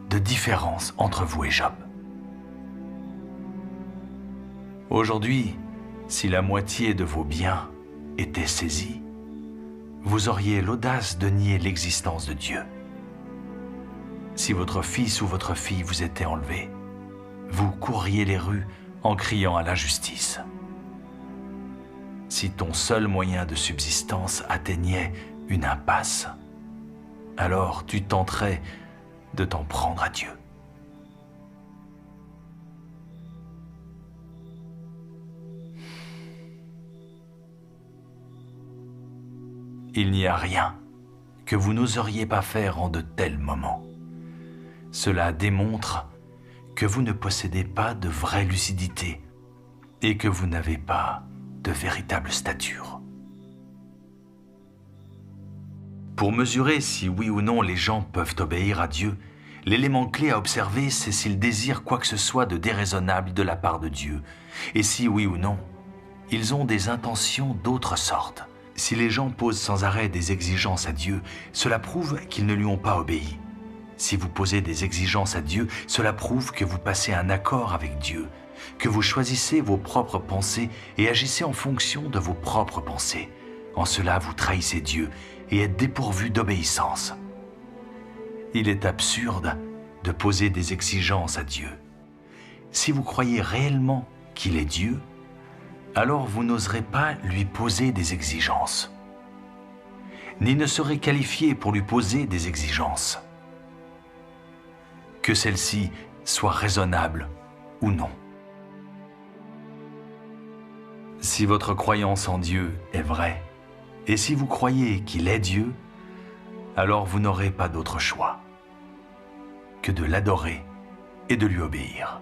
de différence entre vous et Job. Aujourd'hui, si la moitié de vos biens était saisie, vous auriez l'audace de nier l'existence de Dieu. Si votre fils ou votre fille vous était enlevé, vous courriez les rues en criant à l'injustice. Si ton seul moyen de subsistance atteignait une impasse, alors tu tenterais de t'en prendre à Dieu. Il n'y a rien que vous n'oseriez pas faire en de tels moments. Cela démontre que vous ne possédez pas de vraie lucidité et que vous n'avez pas de véritable stature. Pour mesurer si oui ou non les gens peuvent obéir à Dieu, l'élément clé à observer, c'est s'ils désirent quoi que ce soit de déraisonnable de la part de Dieu, et si oui ou non, ils ont des intentions d'autre sorte. Si les gens posent sans arrêt des exigences à Dieu, cela prouve qu'ils ne lui ont pas obéi. Si vous posez des exigences à Dieu, cela prouve que vous passez un accord avec Dieu, que vous choisissez vos propres pensées et agissez en fonction de vos propres pensées. En cela, vous trahissez Dieu et êtes dépourvu d'obéissance. Il est absurde de poser des exigences à Dieu. Si vous croyez réellement qu'il est Dieu, alors vous n'oserez pas lui poser des exigences, ni ne serez qualifié pour lui poser des exigences, que celles-ci soient raisonnables ou non. Si votre croyance en Dieu est vraie, et si vous croyez qu'il est Dieu, alors vous n'aurez pas d'autre choix que de l'adorer et de lui obéir.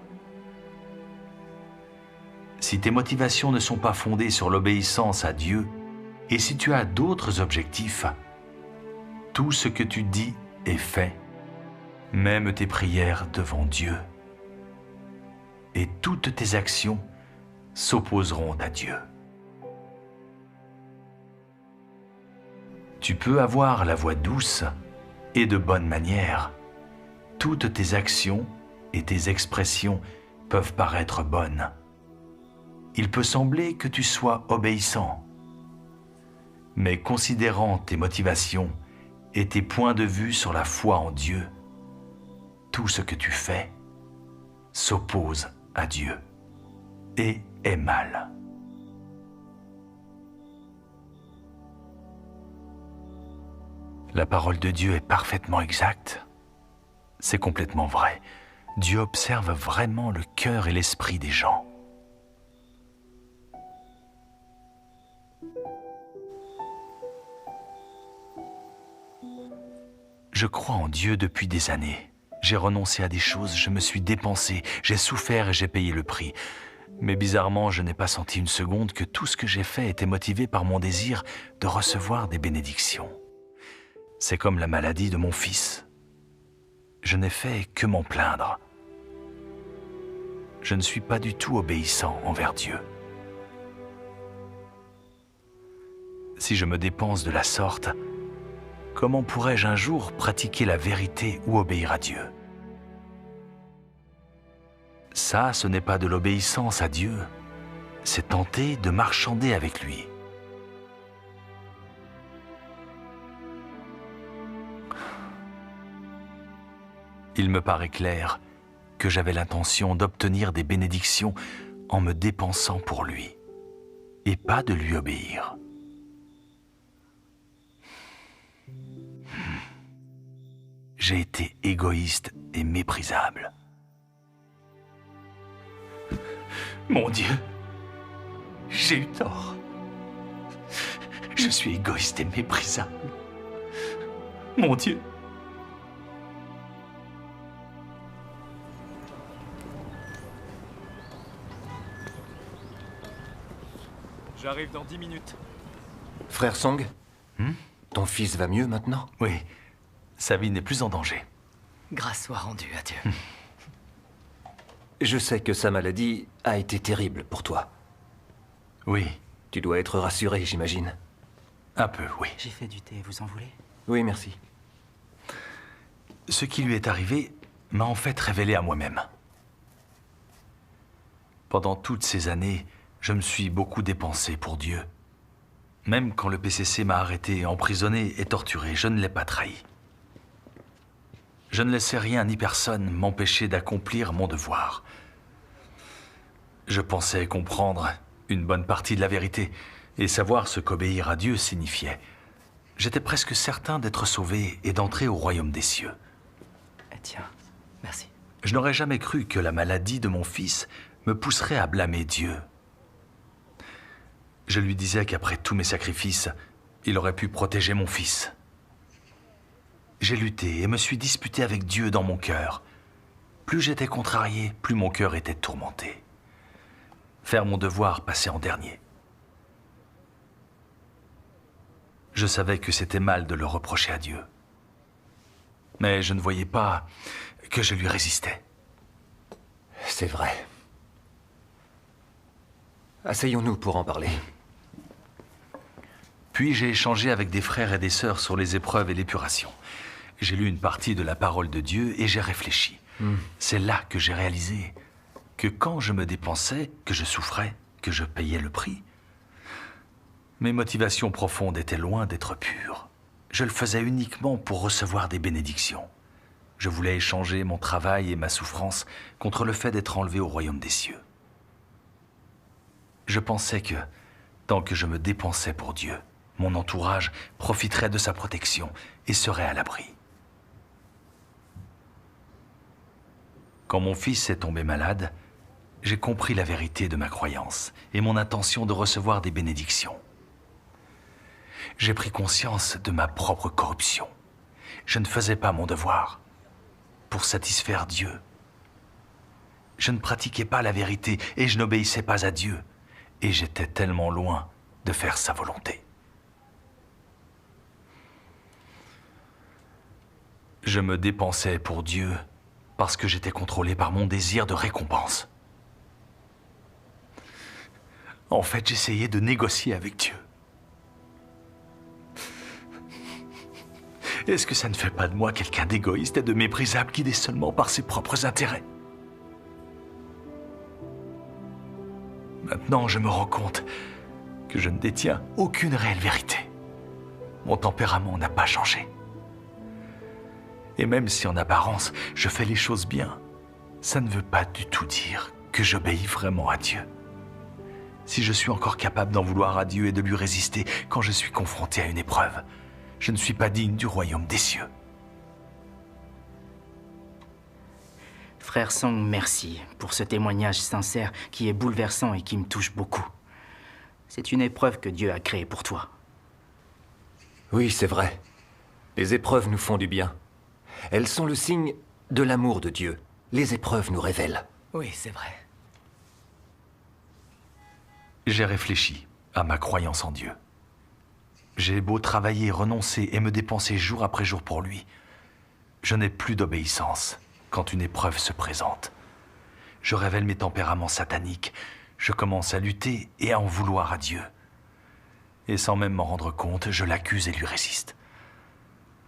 Si tes motivations ne sont pas fondées sur l'obéissance à Dieu, et si tu as d'autres objectifs, tout ce que tu dis est fait, même tes prières devant Dieu, et toutes tes actions s'opposeront à Dieu. Tu peux avoir la voix douce et de bonne manière. Toutes tes actions et tes expressions peuvent paraître bonnes. Il peut sembler que tu sois obéissant, mais considérant tes motivations et tes points de vue sur la foi en Dieu, tout ce que tu fais s'oppose à Dieu et est mal. La parole de Dieu est parfaitement exacte. C'est complètement vrai. Dieu observe vraiment le cœur et l'esprit des gens. Je crois en Dieu depuis des années. J'ai renoncé à des choses, je me suis dépensé, j'ai souffert et j'ai payé le prix. Mais bizarrement, je n'ai pas senti une seconde que tout ce que j'ai fait était motivé par mon désir de recevoir des bénédictions. C'est comme la maladie de mon fils. Je n'ai fait que m'en plaindre. Je ne suis pas du tout obéissant envers Dieu. Si je me dépense de la sorte, comment pourrais-je un jour pratiquer la vérité ou obéir à Dieu? Ça, ce n'est pas de l'obéissance à Dieu, c'est tenter de marchander avec lui. Il me paraît clair que j'avais l'intention d'obtenir des bénédictions en me dépensant pour lui, et pas de lui obéir. J'ai été égoïste et méprisable. Mon Dieu, j'ai eu tort. Je suis égoïste et méprisable. Mon Dieu. J'arrive dans 10 minutes. Frère Song, ton fils va mieux maintenant? Oui, sa vie n'est plus en danger. Grâce soit rendue à Dieu. Je sais que sa maladie a été terrible pour toi. Oui. Tu dois être rassuré, j'imagine. Un peu, oui. J'ai fait du thé, vous en voulez? Oui, merci. Ce qui lui est arrivé m'a en fait révélé à moi-même. Pendant toutes ces années, je me suis beaucoup dépensé pour Dieu. Même quand le PCC m'a arrêté, emprisonné et torturé, je ne l'ai pas trahi. Je ne laissais rien ni personne m'empêcher d'accomplir mon devoir. Je pensais comprendre une bonne partie de la vérité et savoir ce qu'obéir à Dieu signifiait. J'étais presque certain d'être sauvé et d'entrer au royaume des cieux. Tiens, merci. Je n'aurais jamais cru que la maladie de mon fils me pousserait à blâmer Dieu. Je lui disais qu'après tous mes sacrifices, il aurait pu protéger mon fils. J'ai lutté et me suis disputé avec Dieu dans mon cœur. Plus j'étais contrarié, plus mon cœur était tourmenté. Faire mon devoir passait en dernier. Je savais que c'était mal de le reprocher à Dieu. Mais je ne voyais pas que je lui résistais. C'est vrai. Asseyons-nous pour en parler. Puis j'ai échangé avec des frères et des sœurs sur les épreuves et l'épuration. J'ai lu une partie de la parole de Dieu et j'ai réfléchi. C'est là que j'ai réalisé que quand je me dépensais, que je souffrais, que je payais le prix, mes motivations profondes étaient loin d'être pures. Je le faisais uniquement pour recevoir des bénédictions. Je voulais échanger mon travail et ma souffrance contre le fait d'être enlevé au royaume des cieux. Je pensais que, tant que je me dépensais pour Dieu, mon entourage profiterait de sa protection et serait à l'abri. Quand mon fils est tombé malade, j'ai compris la vérité de ma croyance et mon intention de recevoir des bénédictions. J'ai pris conscience de ma propre corruption. Je ne faisais pas mon devoir pour satisfaire Dieu. Je ne pratiquais pas la vérité et je n'obéissais pas à Dieu. Et j'étais tellement loin de faire sa volonté. Je me dépensais pour Dieu parce que j'étais contrôlé par mon désir de récompense. En fait, j'essayais de négocier avec Dieu. Est-ce que ça ne fait pas de moi quelqu'un d'égoïste et de méprisable guidé seulement par ses propres intérêts? Maintenant, je me rends compte que je ne détiens aucune réelle vérité. Mon tempérament n'a pas changé. Et même si en apparence, je fais les choses bien, ça ne veut pas du tout dire que j'obéis vraiment à Dieu. Si je suis encore capable d'en vouloir à Dieu et de lui résister quand je suis confronté à une épreuve, je ne suis pas digne du royaume des cieux. Frère Song, merci pour ce témoignage sincère qui est bouleversant et qui me touche beaucoup. C'est une épreuve que Dieu a créée pour toi. Oui, c'est vrai. Les épreuves nous font du bien. Elles sont le signe de l'amour de Dieu. Les épreuves nous révèlent. Oui, c'est vrai. J'ai réfléchi à ma croyance en Dieu. J'ai beau travailler, renoncer et me dépenser jour après jour pour lui. Je n'ai plus d'obéissance quand une épreuve se présente. Je révèle mes tempéraments sataniques. Je commence à lutter et à en vouloir à Dieu. Et sans même m'en rendre compte, je l'accuse et lui résiste.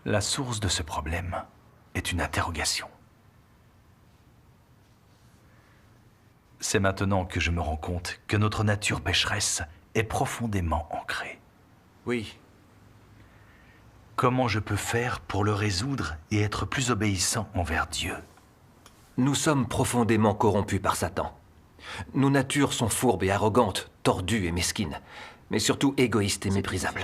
La source de ce problème est une interrogation. C'est maintenant que je me rends compte que notre nature pécheresse est profondément ancrée. Oui. Comment je peux faire pour le résoudre et être plus obéissant envers Dieu? Nous sommes profondément corrompus par Satan. Nos natures sont fourbes et arrogantes, tordues et mesquines, mais surtout égoïstes et méprisables.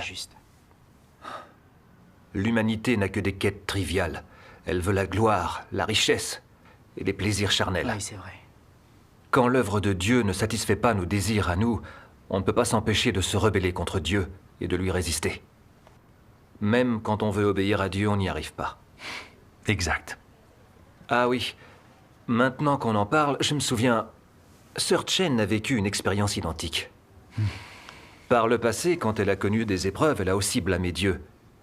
L'humanité n'a que des quêtes triviales. Elle veut la gloire, la richesse et les plaisirs charnels. Oui, c'est vrai. Quand l'œuvre de Dieu ne satisfait pas nos désirs à nous, on ne peut pas s'empêcher de se rebeller contre Dieu et de lui résister. Même quand on veut obéir à Dieu, on n'y arrive pas. Exact. Ah oui. Maintenant qu'on en parle, je me souviens, Sœur Chen a vécu une expérience identique. Par le passé, quand elle a connu des épreuves, elle a aussi blâmé Dieu.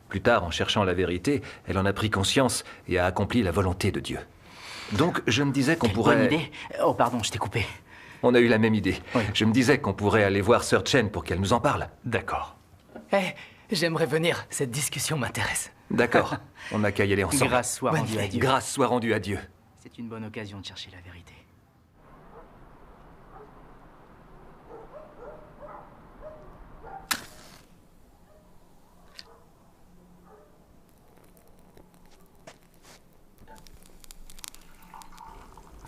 Plus tard, en cherchant la vérité, elle en a pris conscience et a accompli la volonté de Dieu. Donc, je me disais qu'on pourrait... Bonne idée. Oh, pardon, je t'ai coupé. On a eu la même idée. Oui. Je me disais qu'on pourrait aller voir Sœur Chen pour qu'elle nous en parle. D'accord. Hé, j'aimerais venir. Cette discussion m'intéresse. D'accord. On n'a qu'à y aller ensemble. Grâce soit rendue à Dieu. Grâce soit rendue à Dieu. C'est une bonne occasion de chercher la vérité.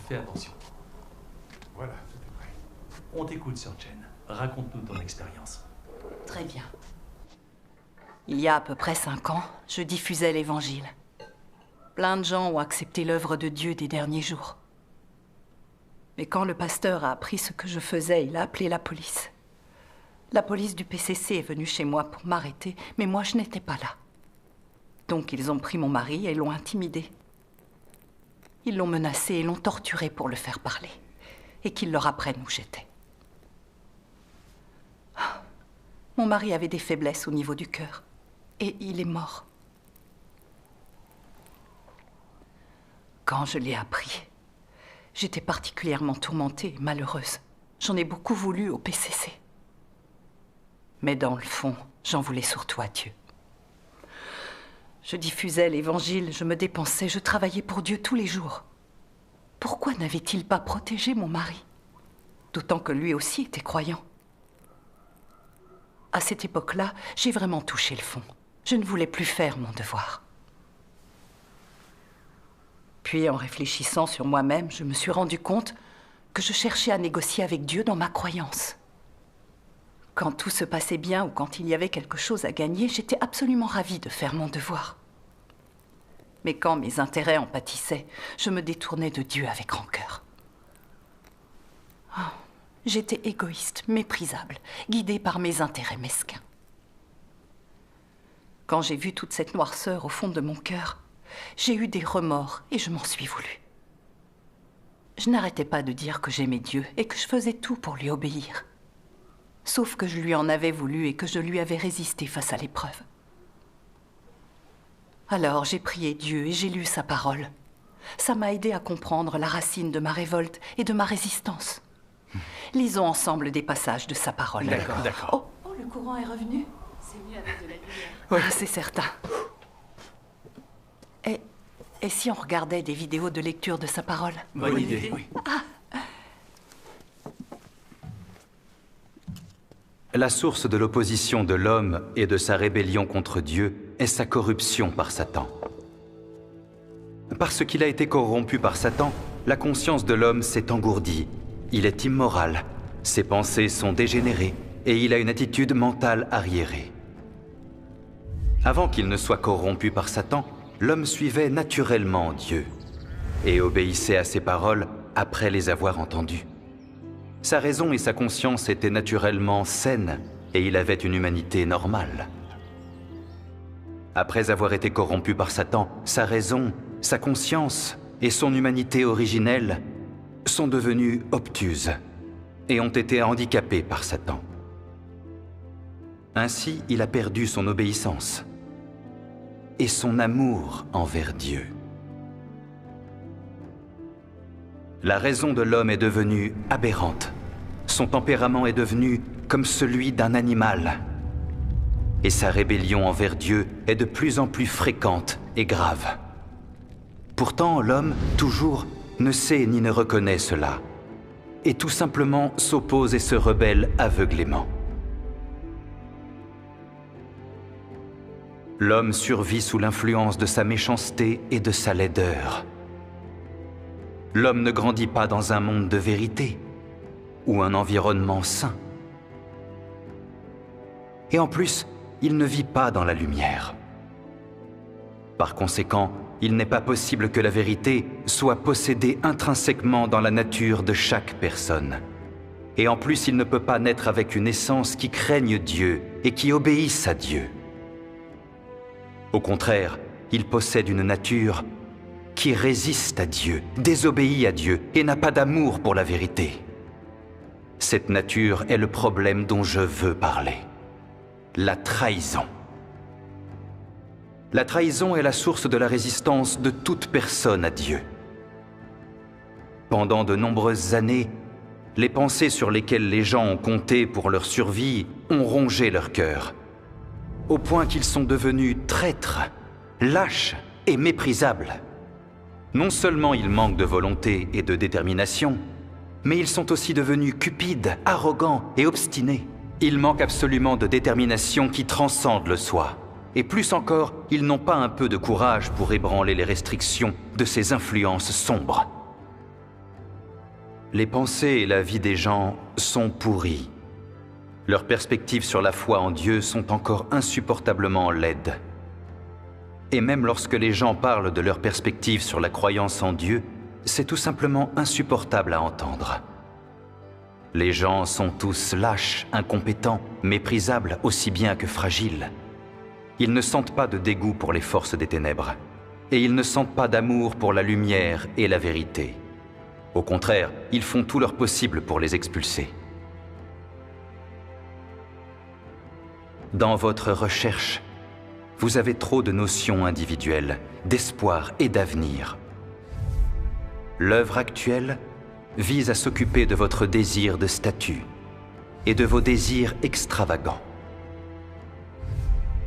Fais attention. Voilà, tout est prêt. On t'écoute, Sir Chen. Raconte-nous ton expérience. Très bien. Il y a à peu près 5 ans, je diffusais l'Évangile. Plein de gens ont accepté l'œuvre de Dieu des derniers jours. Mais quand le pasteur a appris ce que je faisais, il a appelé la police. La police du PCC est venue chez moi pour m'arrêter, mais moi je n'étais pas là. Donc ils ont pris mon mari et l'ont intimidé. Ils l'ont menacé et l'ont torturé pour le faire parler. Et qu'ils leur apprennent où j'étais. Mon mari avait des faiblesses au niveau du cœur. Et il est mort. Quand je l'ai appris, j'étais particulièrement tourmentée et malheureuse. J'en ai beaucoup voulu au PCC. Mais dans le fond, j'en voulais surtout à Dieu. Je diffusais l'Évangile, je me dépensais, je travaillais pour Dieu tous les jours. Pourquoi n'avait-il pas protégé mon mari? D'autant que lui aussi était croyant. À cette époque-là, j'ai vraiment touché le fond. Je ne voulais plus faire mon devoir. Puis, en réfléchissant sur moi-même, je me suis rendu compte que je cherchais à négocier avec Dieu dans ma croyance. Quand tout se passait bien ou quand il y avait quelque chose à gagner, j'étais absolument ravie de faire mon devoir. Mais quand mes intérêts en pâtissaient, je me détournais de Dieu avec rancœur. Oh, j'étais égoïste, méprisable, guidée par mes intérêts mesquins. Quand j'ai vu toute cette noirceur au fond de mon cœur, j'ai eu des remords et je m'en suis voulu. Je n'arrêtais pas de dire que j'aimais Dieu et que je faisais tout pour lui obéir. Sauf que je lui en avais voulu et que je lui avais résisté face à l'épreuve. Alors j'ai prié Dieu et j'ai lu sa parole. Ça m'a aidé à comprendre la racine de ma révolte et de ma résistance. Lisons ensemble des passages de sa parole. D'accord. Oh, le courant est revenu? C'est mieux avec de la lumière. Oui, c'est certain. Et si on regardait des vidéos de lecture de sa parole? Bonne idée. Oui. La source de l'opposition de l'homme et de sa rébellion contre Dieu est sa corruption par Satan. Parce qu'il a été corrompu par Satan, la conscience de l'homme s'est engourdie. Il est immoral, ses pensées sont dégénérées et il a une attitude mentale arriérée. Avant qu'il ne soit corrompu par Satan, l'homme suivait naturellement Dieu et obéissait à ses paroles après les avoir entendues. Sa raison et sa conscience étaient naturellement saines et il avait une humanité normale. Après avoir été corrompu par Satan, sa raison, sa conscience et son humanité originelle sont devenues obtuses et ont été handicapées par Satan. Ainsi, il a perdu son obéissance et son amour envers Dieu. La raison de l'homme est devenue aberrante. Son tempérament est devenu comme celui d'un animal. Et sa rébellion envers Dieu est de plus en plus fréquente et grave. Pourtant, l'homme, toujours, ne sait ni ne reconnaît cela. Et tout simplement s'oppose et se rebelle aveuglément. L'homme survit sous l'influence de sa méchanceté et de sa laideur. L'homme ne grandit pas dans un monde de vérité ou un environnement sain. Et en plus, il ne vit pas dans la lumière. Par conséquent, il n'est pas possible que la vérité soit possédée intrinsèquement dans la nature de chaque personne. Et en plus, il ne peut pas naître avec une essence qui craigne Dieu et qui obéisse à Dieu. Au contraire, il possède une nature qui résiste à Dieu, désobéit à Dieu et n'a pas d'amour pour la vérité. Cette nature est le problème dont je veux parler. La trahison. La trahison est la source de la résistance de toute personne à Dieu. Pendant de nombreuses années, les pensées sur lesquelles les gens ont compté pour leur survie ont rongé leur cœur, au point qu'ils sont devenus traîtres, lâches et méprisables. Non seulement ils manquent de volonté et de détermination, mais ils sont aussi devenus cupides, arrogants et obstinés. Ils manquent absolument de détermination qui transcende le soi. Et plus encore, ils n'ont pas un peu de courage pour ébranler les restrictions de ces influences sombres. Les pensées et la vie des gens sont pourries. Leurs perspectives sur la foi en Dieu sont encore insupportablement laides. Et même lorsque les gens parlent de leurs perspectives sur la croyance en Dieu, c'est tout simplement insupportable à entendre. Les gens sont tous lâches, incompétents, méprisables aussi bien que fragiles. Ils ne sentent pas de dégoût pour les forces des ténèbres, et ils ne sentent pas d'amour pour la lumière et la vérité. Au contraire, ils font tout leur possible pour les expulser. Dans votre recherche, vous avez trop de notions individuelles, d'espoir et d'avenir. L'œuvre actuelle vise à s'occuper de votre désir de statut et de vos désirs extravagants.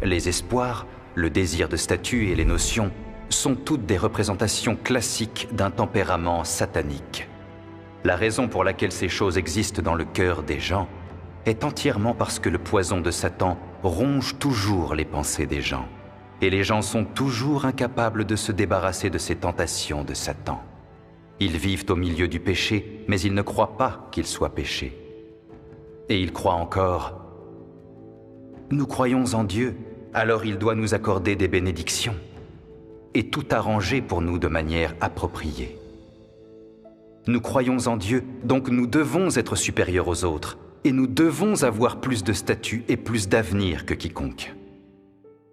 Les espoirs, le désir de statut et les notions sont toutes des représentations classiques d'un tempérament satanique. La raison pour laquelle ces choses existent dans le cœur des gens est entièrement parce que le poison de Satan ronge toujours les pensées des gens. Et les gens sont toujours incapables de se débarrasser de ces tentations de Satan. Ils vivent au milieu du péché, mais ils ne croient pas qu'il soit péché. Et ils croient encore « Nous croyons en Dieu, alors il doit nous accorder des bénédictions et tout arranger pour nous de manière appropriée. Nous croyons en Dieu, donc nous devons être supérieurs aux autres, et nous devons avoir plus de statut et plus d'avenir que quiconque.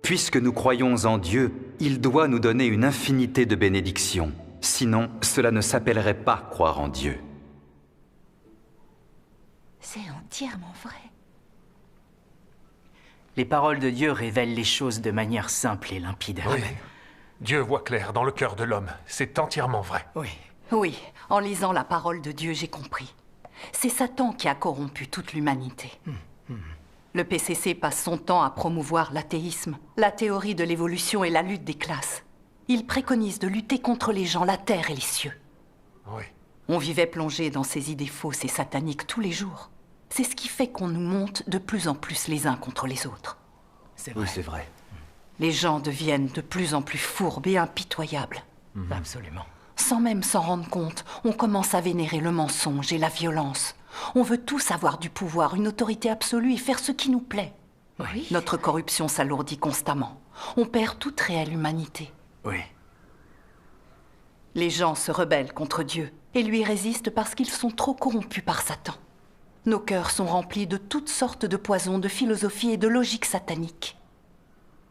Puisque nous croyons en Dieu, il doit nous donner une infinité de bénédictions. Sinon, cela ne s'appellerait pas croire en Dieu. » C'est entièrement vrai. Les paroles de Dieu révèlent les choses de manière simple et limpide. Oui. Dieu voit clair dans le cœur de l'homme. C'est entièrement vrai. Oui. Oui, en lisant la parole de Dieu, j'ai compris. C'est Satan qui a corrompu toute l'humanité. Le PCC passe son temps à promouvoir l'athéisme, la théorie de l'évolution et la lutte des classes. Il préconise de lutter contre les gens, la terre et les cieux. Oui. On vivait plongé dans ces idées fausses et sataniques tous les jours. C'est ce qui fait qu'on nous monte de plus en plus les uns contre les autres. C'est vrai. Oui, c'est vrai. Les gens deviennent de plus en plus fourbes et impitoyables. Absolument. Sans même s'en rendre compte, on commence à vénérer le mensonge et la violence. On veut tous avoir du pouvoir, une autorité absolue et faire ce qui nous plaît. Oui. Notre corruption s'alourdit constamment. On perd toute réelle humanité. Oui. Les gens se rebellent contre Dieu et lui résistent parce qu'ils sont trop corrompus par Satan. Nos cœurs sont remplis de toutes sortes de poisons, de philosophies et de logiques sataniques.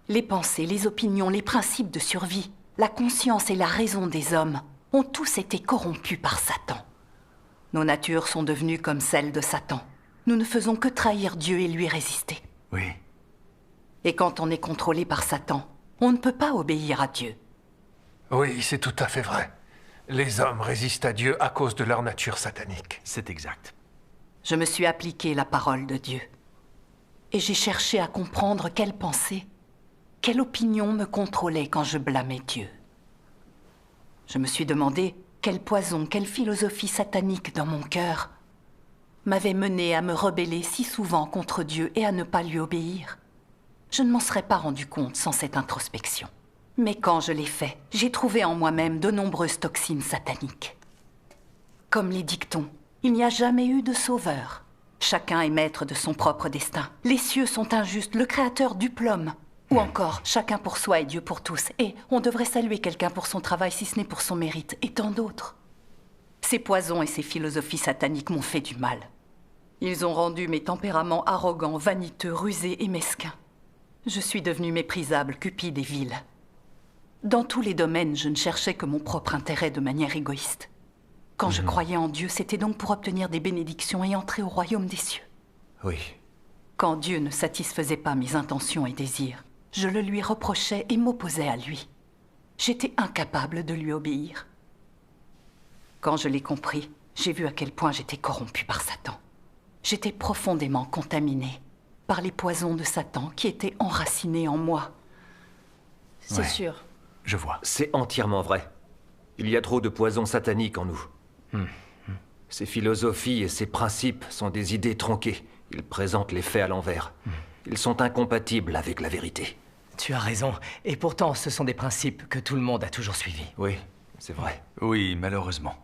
Les pensées, les opinions, les principes de survie, la conscience et la raison des hommes ont tous été corrompus par Satan. Nos natures sont devenues comme celles de Satan. Nous ne faisons que trahir Dieu et lui résister. Oui. Et quand on est contrôlé par Satan, on ne peut pas obéir à Dieu. Oui, c'est tout à fait vrai. Les hommes résistent à Dieu à cause de leur nature satanique. C'est exact. Je me suis appliqué la parole de Dieu. Et j'ai cherché à comprendre quelle pensée, quelle opinion me contrôlait quand je blâmais Dieu. Je me suis demandé quel poison, quelle philosophie satanique dans mon cœur m'avait mené à me rebeller si souvent contre Dieu et à ne pas lui obéir. Je ne m'en serais pas rendu compte sans cette introspection. Mais quand je l'ai fait, j'ai trouvé en moi-même de nombreuses toxines sataniques. Comme les dictons, il n'y a jamais eu de sauveur. Chacun est maître de son propre destin. Les cieux sont injustes, le Créateur dupe l'homme. Ou encore, chacun pour soi et Dieu pour tous. Et on devrait saluer quelqu'un pour son travail si ce n'est pour son mérite, et tant d'autres. Ces poisons et ces philosophies sataniques m'ont fait du mal. Ils ont rendu mes tempéraments arrogants, vaniteux, rusés et mesquins. Je suis devenue méprisable, cupide et vile. Dans tous les domaines, je ne cherchais que mon propre intérêt de manière égoïste. Quand je croyais en Dieu, c'était donc pour obtenir des bénédictions et entrer au royaume des cieux. Oui. Quand Dieu ne satisfaisait pas mes intentions et désirs, je le lui reprochais et m'opposais à lui. J'étais incapable de lui obéir. Quand je l'ai compris, j'ai vu à quel point j'étais corrompue par Satan. J'étais profondément contaminée par les poisons de Satan qui étaient enracinés en moi. C'est sûr. Je vois. C'est entièrement vrai. Il y a trop de poison satanique en nous. Ces philosophies et ces principes sont des idées tronquées. Ils présentent les faits à l'envers. Ils sont incompatibles avec la vérité. Tu as raison. Et pourtant, ce sont des principes que tout le monde a toujours suivis. Oui, c'est vrai. Oui, malheureusement.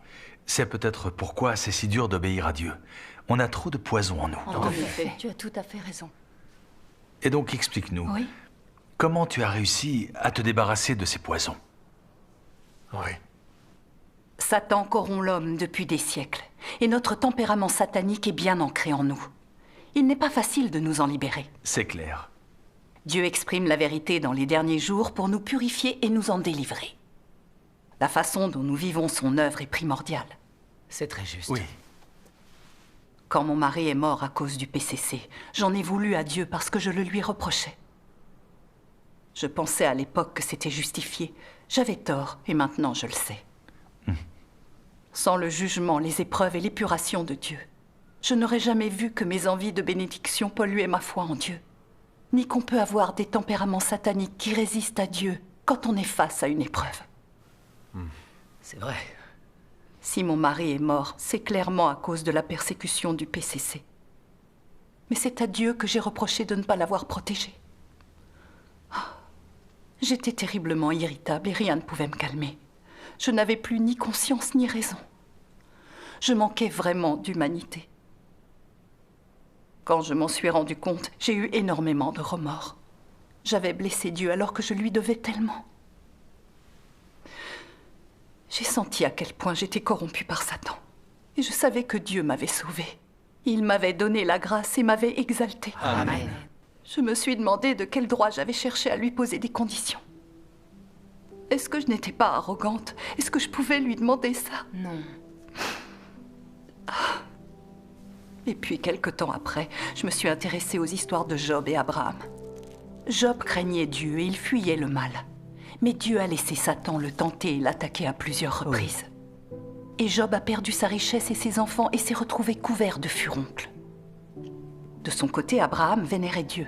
C'est peut-être pourquoi c'est si dur d'obéir à Dieu. On a trop de poison en nous. En effet, tu as tout à fait raison. Et donc, explique-nous. Oui. Comment tu as réussi à te débarrasser de ces poisons? Oui. Satan corrompt l'homme depuis des siècles, et notre tempérament satanique est bien ancré en nous. Il n'est pas facile de nous en libérer. C'est clair. Dieu exprime la vérité dans les derniers jours pour nous purifier et nous en délivrer. La façon dont nous vivons son œuvre est primordiale. C'est très juste. Oui. Quand mon mari est mort à cause du PCC, j'en ai voulu à Dieu parce que je le lui reprochais. Je pensais à l'époque que c'était justifié. J'avais tort, et maintenant je le sais. Sans le jugement, les épreuves et l'épuration de Dieu, je n'aurais jamais vu que mes envies de bénédiction polluaient ma foi en Dieu, ni qu'on peut avoir des tempéraments sataniques qui résistent à Dieu quand on est face à une épreuve. C'est vrai. Si mon mari est mort, c'est clairement à cause de la persécution du PCC. Mais c'est à Dieu que j'ai reproché de ne pas l'avoir protégé. J'étais terriblement irritable et rien ne pouvait me calmer. Je n'avais plus ni conscience ni raison. Je manquais vraiment d'humanité. Quand je m'en suis rendu compte, j'ai eu énormément de remords. J'avais blessé Dieu alors que je lui devais tellement. J'ai senti à quel point j'étais corrompue par Satan. Et je savais que Dieu m'avait sauvée. Il m'avait donné la grâce et m'avait exaltée. Amen. Je me suis demandé de quel droit j'avais cherché à lui poser des conditions. Est-ce que je n'étais pas arrogante? Est-ce que je pouvais lui demander ça? Non. Et puis, quelque temps après, je me suis intéressée aux histoires de Job et Abraham. Job craignait Dieu et il fuyait le mal. Mais Dieu a laissé Satan le tenter et l'attaquer à plusieurs reprises. Et Job a perdu sa richesse et ses enfants et s'est retrouvé couvert de furoncles. De son côté, Abraham vénérait Dieu.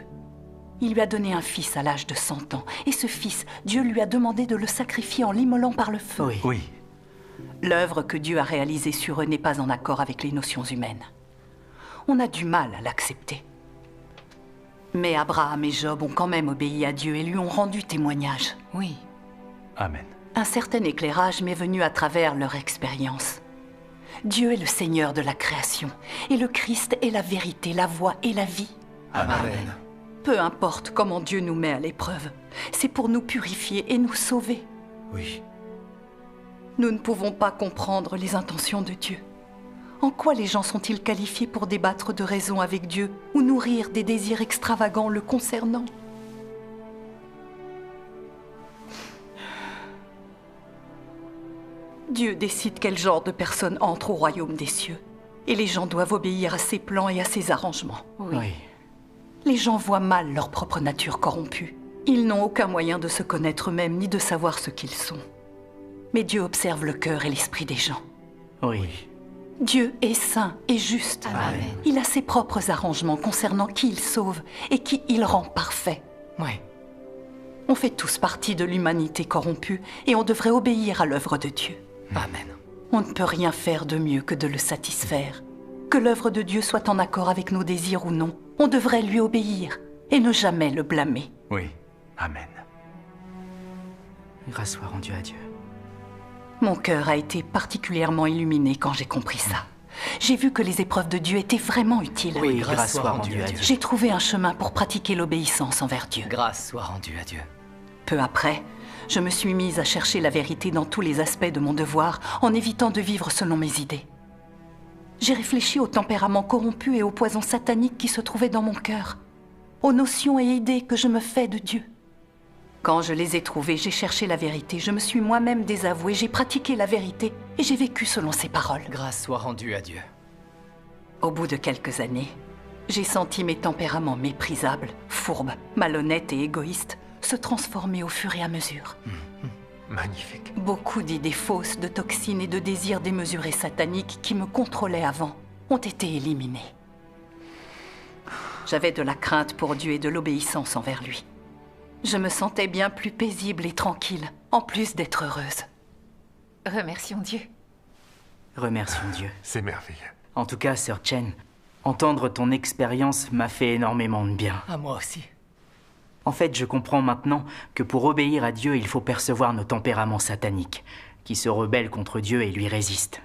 Il lui a donné un fils à l'âge de 100 ans. Et ce fils, Dieu lui a demandé de le sacrifier en l'immolant par le feu. Oui. L'œuvre que Dieu a réalisée sur eux n'est pas en accord avec les notions humaines. On a du mal à l'accepter. Mais Abraham et Job ont quand même obéi à Dieu et lui ont rendu témoignage. Oui. Amen. Un certain éclairage m'est venu à travers leur expérience. Dieu est le Seigneur de la création, et le Christ est la vérité, la voie et la vie. Amen. Peu importe comment Dieu nous met à l'épreuve, c'est pour nous purifier et nous sauver. Oui. Nous ne pouvons pas comprendre les intentions de Dieu. En quoi les gens sont-ils qualifiés pour débattre de raison avec Dieu ou nourrir des désirs extravagants le concernant? Dieu décide quel genre de personne entre au royaume des cieux. Et les gens doivent obéir à ses plans et à ses arrangements. Oui. Les gens voient mal leur propre nature corrompue. Ils n'ont aucun moyen de se connaître eux-mêmes ni de savoir ce qu'ils sont. Mais Dieu observe le cœur et l'esprit des gens. Oui. Dieu est saint et juste. Amen. Il a ses propres arrangements concernant qui il sauve et qui il rend parfait. Oui. On fait tous partie de l'humanité corrompue et on devrait obéir à l'œuvre de Dieu. Amen. On ne peut rien faire de mieux que de le satisfaire. Que l'œuvre de Dieu soit en accord avec nos désirs ou non, on devrait lui obéir et ne jamais le blâmer. Oui. Amen. Grâce soit rendue à Dieu. Mon cœur a été particulièrement illuminé quand j'ai compris ça. J'ai vu que les épreuves de Dieu étaient vraiment utiles. Oui, grâce soit rendue à Dieu. J'ai trouvé un chemin pour pratiquer l'obéissance envers Dieu. Grâce soit rendue à Dieu. Peu après, je me suis mise à chercher la vérité dans tous les aspects de mon devoir, en évitant de vivre selon mes idées. J'ai réfléchi au tempérament corrompu et au poison satanique qui se trouvait dans mon cœur, aux notions et idées que je me fais de Dieu. Quand je les ai trouvées, j'ai cherché la vérité, je me suis moi-même désavouée, j'ai pratiqué la vérité et j'ai vécu selon ses paroles. Grâce soit rendue à Dieu. Au bout de quelques années, j'ai senti mes tempéraments méprisables, fourbes, malhonnêtes et égoïstes se transformer au fur et à mesure. Magnifique. Beaucoup d'idées fausses, de toxines et de désirs démesurés sataniques qui me contrôlaient avant ont été éliminés. J'avais de la crainte pour Dieu et de l'obéissance envers lui. Je me sentais bien plus paisible et tranquille, en plus d'être heureuse. Remercions Dieu. Remercions Dieu. C'est merveilleux. En tout cas, Sir Chen, entendre ton expérience m'a fait énormément de bien. À moi aussi. En fait, je comprends maintenant que pour obéir à Dieu, il faut percevoir nos tempéraments sataniques, qui se rebellent contre Dieu et lui résistent.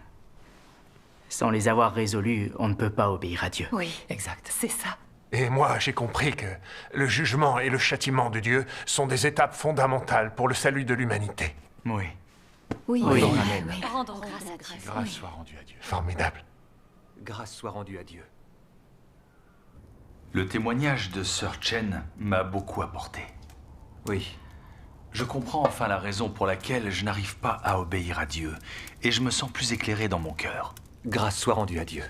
Sans les avoir résolus, on ne peut pas obéir à Dieu. Oui, exact. C'est ça. Et moi, j'ai compris que le jugement et le châtiment de Dieu sont des étapes fondamentales pour le salut de l'humanité. Oui. Oui. Amen. Rendons grâce à Dieu. Grâce soit rendue à Dieu. Formidable. Grâce soit rendue à Dieu. Le témoignage de Sir Chen m'a beaucoup apporté. Oui. Je comprends enfin la raison pour laquelle je n'arrive pas à obéir à Dieu, et je me sens plus éclairé dans mon cœur. Grâce soit rendue à Dieu.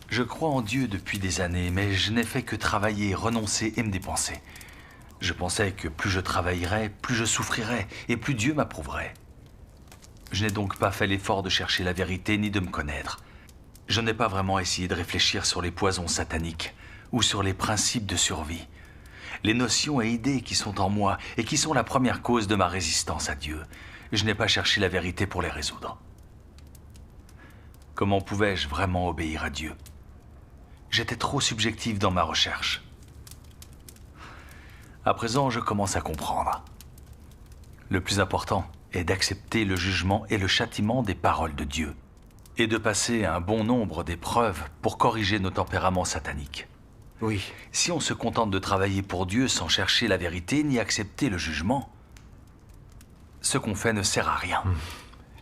Je crois en Dieu depuis des années, mais je n'ai fait que travailler, renoncer et me dépenser. Je pensais que plus je travaillerais, plus je souffrirais, et plus Dieu m'approuverait. Je n'ai donc pas fait l'effort de chercher la vérité ni de me connaître. Je n'ai pas vraiment essayé de réfléchir sur les poisons sataniques ou sur les principes de survie. Les notions et idées qui sont en moi et qui sont la première cause de ma résistance à Dieu. Je n'ai pas cherché la vérité pour les résoudre. Comment pouvais-je vraiment obéir à Dieu? J'étais trop subjectif dans ma recherche. À présent, je commence à comprendre. Le plus important est d'accepter le jugement et le châtiment des paroles de Dieu, et de passer un bon nombre d'épreuves pour corriger nos tempéraments sataniques. Oui. Si on se contente de travailler pour Dieu sans chercher la vérité ni accepter le jugement, ce qu'on fait ne sert à rien.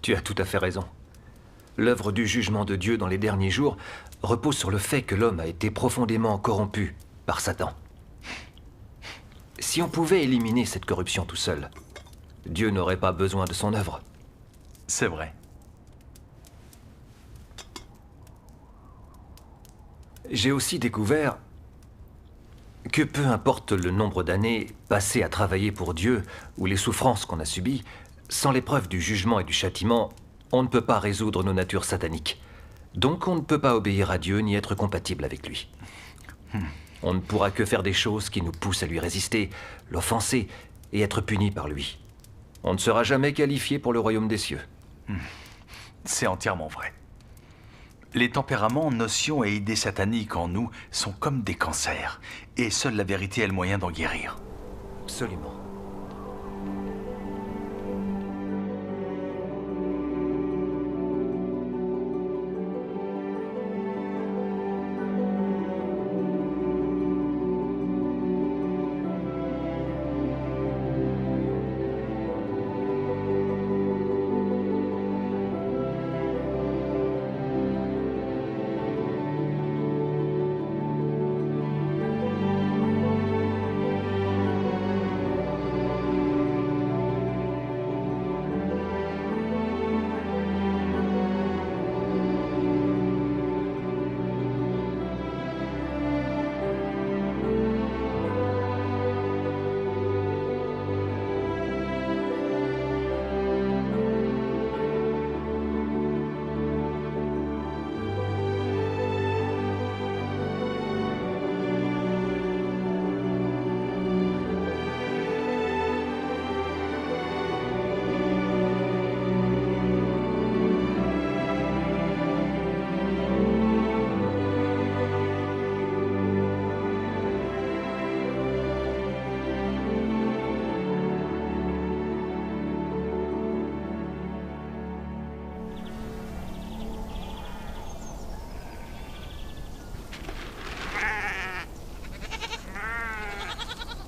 Tu as tout à fait raison. L'œuvre du jugement de Dieu dans les derniers jours repose sur le fait que l'homme a été profondément corrompu par Satan. Si on pouvait éliminer cette corruption tout seul, Dieu n'aurait pas besoin de son œuvre. C'est vrai. J'ai aussi découvert que peu importe le nombre d'années passées à travailler pour Dieu ou les souffrances qu'on a subies, sans l'épreuve du jugement et du châtiment, on ne peut pas résoudre nos natures sataniques. Donc on ne peut pas obéir à Dieu ni être compatible avec lui. On ne pourra que faire des choses qui nous poussent à lui résister, l'offenser et être punis par lui. On ne sera jamais qualifié pour le royaume des cieux. C'est entièrement vrai. Les tempéraments, notions et idées sataniques en nous sont comme des cancers, et seule la vérité est le moyen d'en guérir. Absolument.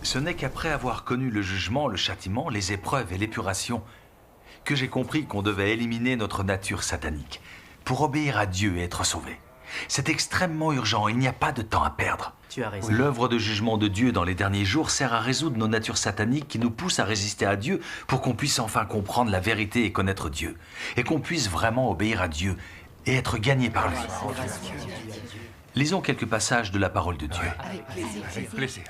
Ce n'est qu'après avoir connu le jugement, le châtiment, les épreuves et l'épuration que j'ai compris qu'on devait éliminer notre nature satanique pour obéir à Dieu et être sauvé. C'est extrêmement urgent, il n'y a pas de temps à perdre. Tu as raison. L'œuvre de jugement de Dieu dans les derniers jours sert à résoudre nos natures sataniques qui nous poussent à résister à Dieu pour qu'on puisse enfin comprendre la vérité et connaître Dieu. Et qu'on puisse vraiment obéir à Dieu et être gagné par lui. Lisons quelques passages de la parole de Dieu. Avec plaisir.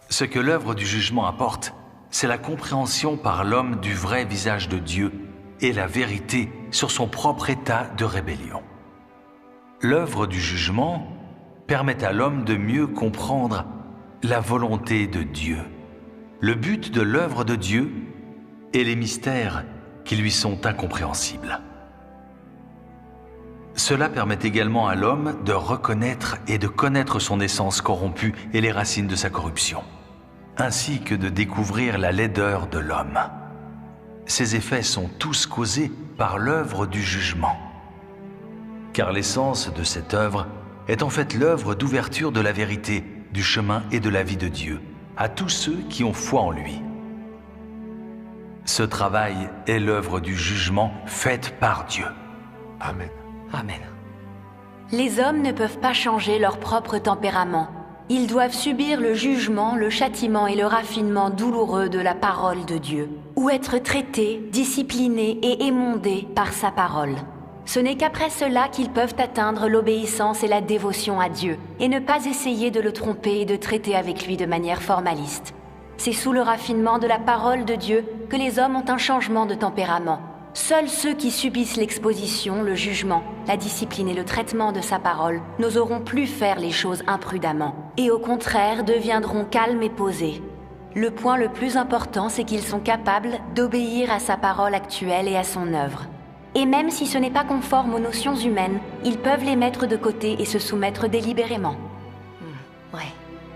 Ce que l'œuvre du jugement apporte, c'est la compréhension par l'homme du vrai visage de Dieu et la vérité sur son propre état de rébellion. L'œuvre du jugement permet à l'homme de mieux comprendre la volonté de Dieu, le but de l'œuvre de Dieu et les mystères qui lui sont incompréhensibles. Cela permet également à l'homme de reconnaître et de connaître son essence corrompue et les racines de sa corruption, ainsi que de découvrir la laideur de l'homme. Ces effets sont tous causés par l'œuvre du jugement. Car l'essence de cette œuvre est en fait l'œuvre d'ouverture de la vérité, du chemin et de la vie de Dieu à tous ceux qui ont foi en lui. Ce travail est l'œuvre du jugement faite par Dieu. Amen. Amen. Les hommes ne peuvent pas changer leur propre tempérament. Ils doivent subir le jugement, le châtiment et le raffinement douloureux de la parole de Dieu, ou être traités, disciplinés et émondés par sa parole. Ce n'est qu'après cela qu'ils peuvent atteindre l'obéissance et la dévotion à Dieu, et ne pas essayer de le tromper et de traiter avec lui de manière formaliste. C'est sous le raffinement de la parole de Dieu que les hommes ont un changement de tempérament. Seuls ceux qui subissent l'exposition, le jugement, la discipline et le traitement de sa parole n'oseront plus faire les choses imprudemment, et au contraire deviendront calmes et posés. Le point le plus important, c'est qu'ils sont capables d'obéir à sa parole actuelle et à son œuvre. Et même si ce n'est pas conforme aux notions humaines, ils peuvent les mettre de côté et se soumettre délibérément.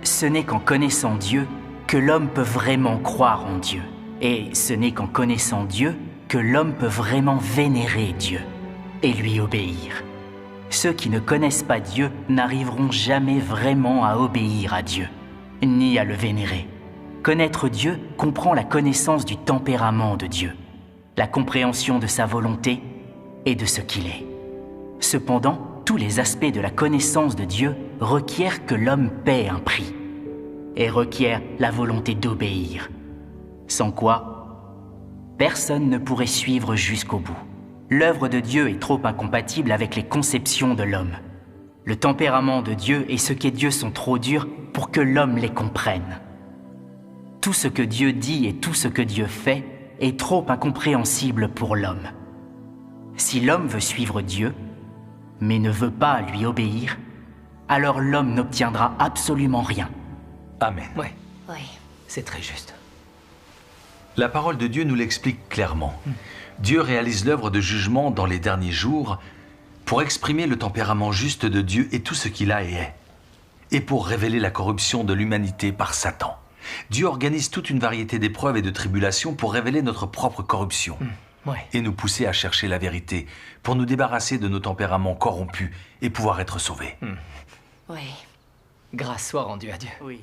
Ce n'est qu'en connaissant Dieu que l'homme peut vraiment croire en Dieu. Et ce n'est qu'en connaissant Dieu que l'homme peut vraiment vénérer Dieu et lui obéir. Ceux qui ne connaissent pas Dieu n'arriveront jamais vraiment à obéir à Dieu, ni à le vénérer. Connaître Dieu comprend la connaissance du tempérament de Dieu, la compréhension de sa volonté et de ce qu'il est. Cependant, tous les aspects de la connaissance de Dieu requièrent que l'homme paie un prix et requièrent la volonté d'obéir, sans quoi personne ne pourrait suivre jusqu'au bout. L'œuvre de Dieu est trop incompatible avec les conceptions de l'homme. Le tempérament de Dieu et ce qu'est Dieu sont trop durs pour que l'homme les comprenne. Tout ce que Dieu dit et tout ce que Dieu fait est trop incompréhensible pour l'homme. Si l'homme veut suivre Dieu, mais ne veut pas lui obéir, alors l'homme n'obtiendra absolument rien. Amen. Oui, c'est très juste. La parole de Dieu nous l'explique clairement. Dieu réalise l'œuvre de jugement dans les derniers jours pour exprimer le tempérament juste de Dieu et tout ce qu'il a et est, et pour révéler la corruption de l'humanité par Satan. Dieu organise toute une variété d'épreuves et de tribulations pour révéler notre propre corruption et nous pousser à chercher la vérité pour nous débarrasser de nos tempéraments corrompus et pouvoir être sauvés. Oui. Grâce soit rendue à Dieu. Oui.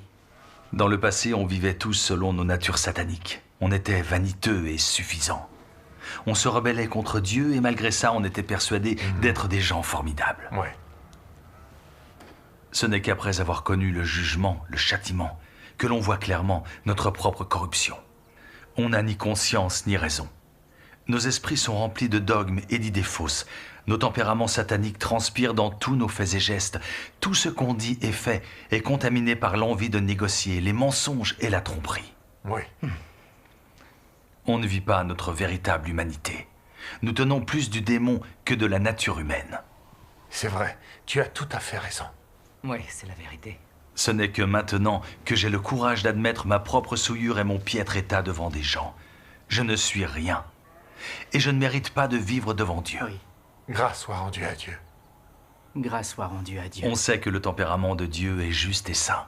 Dans le passé, on vivait tous selon nos natures sataniques. On était vaniteux et suffisants. On se rebellait contre Dieu et malgré ça, on était persuadés d'être des gens formidables. Ce n'est qu'après avoir connu le jugement, le châtiment, que l'on voit clairement notre propre corruption. On n'a ni conscience ni raison. Nos esprits sont remplis de dogmes et d'idées fausses. Nos tempéraments sataniques transpirent dans tous nos faits et gestes. Tout ce qu'on dit et fait est contaminé par l'envie de négocier, les mensonges et la tromperie. On ne vit pas notre véritable humanité. Nous tenons plus du démon que de la nature humaine. C'est vrai, tu as tout à fait raison. Oui, c'est la vérité. Ce n'est que maintenant que j'ai le courage d'admettre ma propre souillure et mon piètre état devant des gens. Je ne suis rien. Et je ne mérite pas de vivre devant Dieu. Grâce soit rendue à Dieu. Grâce soit rendue à Dieu. On sait que le tempérament de Dieu est juste et saint.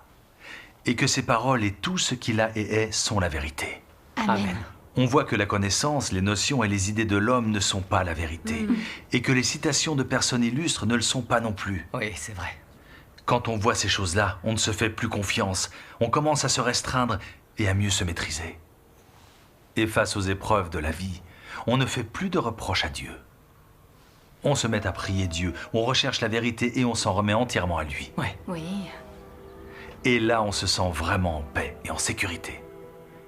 Et que ses paroles et tout ce qu'il a et est sont la vérité. Amen. On voit que la connaissance, les notions et les idées de l'homme ne sont pas la vérité. Et que les citations de personnes illustres ne le sont pas non plus. Oui, c'est vrai. Quand on voit ces choses-là, on ne se fait plus confiance. On commence à se restreindre et à mieux se maîtriser. Et face aux épreuves de la vie, on ne fait plus de reproches à Dieu. On se met à prier Dieu, on recherche la vérité et on s'en remet entièrement à lui. Oui. Et là, on se sent vraiment en paix et en sécurité.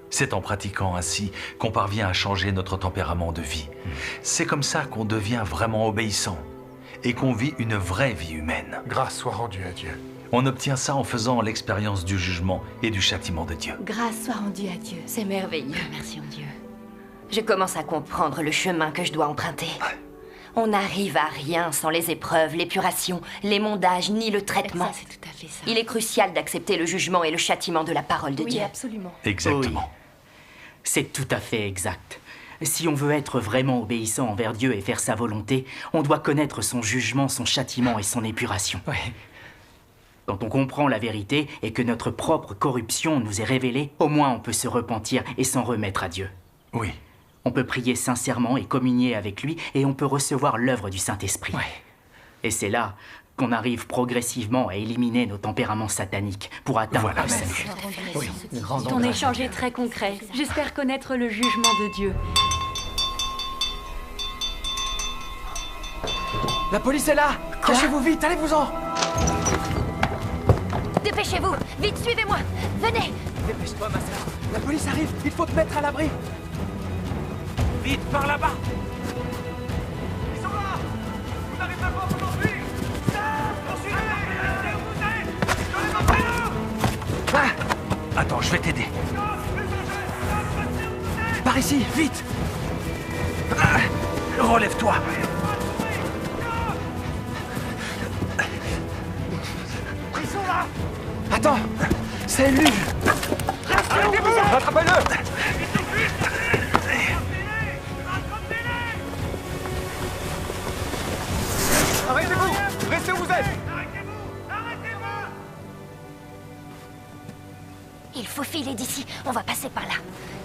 C'est en pratiquant ainsi qu'on parvient à changer notre tempérament de vie. C'est comme ça qu'on devient vraiment obéissant et qu'on vit une vraie vie humaine. Grâce soit rendue à Dieu. On obtient ça en faisant l'expérience du jugement et du châtiment de Dieu. Grâce soit rendue à Dieu. C'est merveilleux. Merci en Dieu. Je commence à comprendre le chemin que je dois emprunter. On n'arrive à rien sans les épreuves, l'épuration, l'émondage, ni le traitement. Ça, c'est tout à fait ça. Il est crucial d'accepter le jugement et le châtiment de la parole de Dieu. Oui, absolument. Exactement. Oui. C'est tout à fait exact. Si on veut être vraiment obéissant envers Dieu et faire sa volonté, on doit connaître son jugement, son châtiment et son épuration. Quand on comprend la vérité et que notre propre corruption nous est révélée, au moins on peut se repentir et s'en remettre à Dieu. Oui. On peut prier sincèrement et communier avec lui, et on peut recevoir l'œuvre du Saint-Esprit. Et c'est là qu'on arrive progressivement à éliminer nos tempéraments sataniques pour atteindre le salut. Ton échange est très concret. J'espère connaître le jugement de Dieu. La police est là. Cachez-vous vite, allez-vous-en. Dépêchez-vous. Vite, suivez-moi. Venez. Dépêche-toi, ma sœur. La police arrive. Il faut te mettre à l'abri. Vite, par là-bas. Ils sont là. Vous n'arrivez pas à vous enfuir. Poursuivez-les. Vous savez. Attends, je vais t'aider. Par ici, vite. Relève-toi. Ils sont là. Attends, c'est lui. Rattrapez-le. Arrêtez-vous. Restez où vous êtes. Il faut filer d'ici. On va passer par là.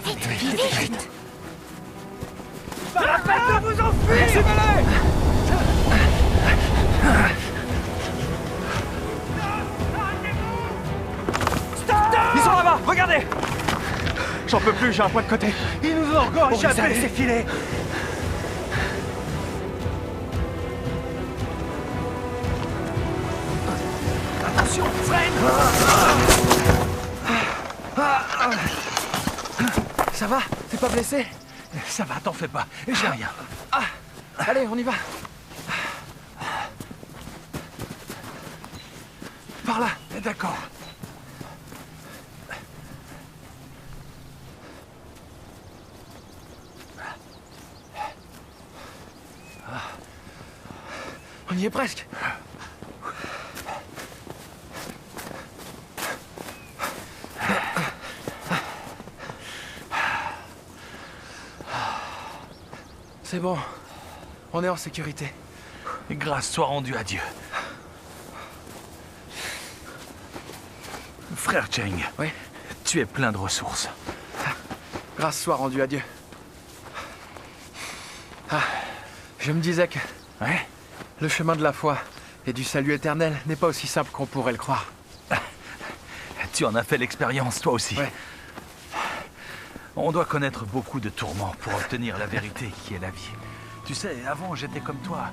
Vite, vite, vite. Pas la peine de vous enfuir. Suivez-les. Ils sont là-bas, regardez. J'en peux plus, j'ai un point de côté. Ils nous ont encore échappé. C'est filé. Attention, freine. Ça va? T'es pas blessé? Ça va, t'en fais pas. J'ai rien. Allez, on y va. Par là. D'accord. On y est presque. C'est bon. On est en sécurité. Grâce soit rendue à Dieu. Frère Cheng, oui? Tu es plein de ressources. Grâce soit rendue à Dieu. Je me disais que le chemin de la foi et du salut éternel n'est pas aussi simple qu'on pourrait le croire. Tu en as fait l'expérience, toi aussi. Ouais. On doit connaître beaucoup de tourments pour obtenir la vérité qui est la vie. Tu sais, avant j'étais comme toi.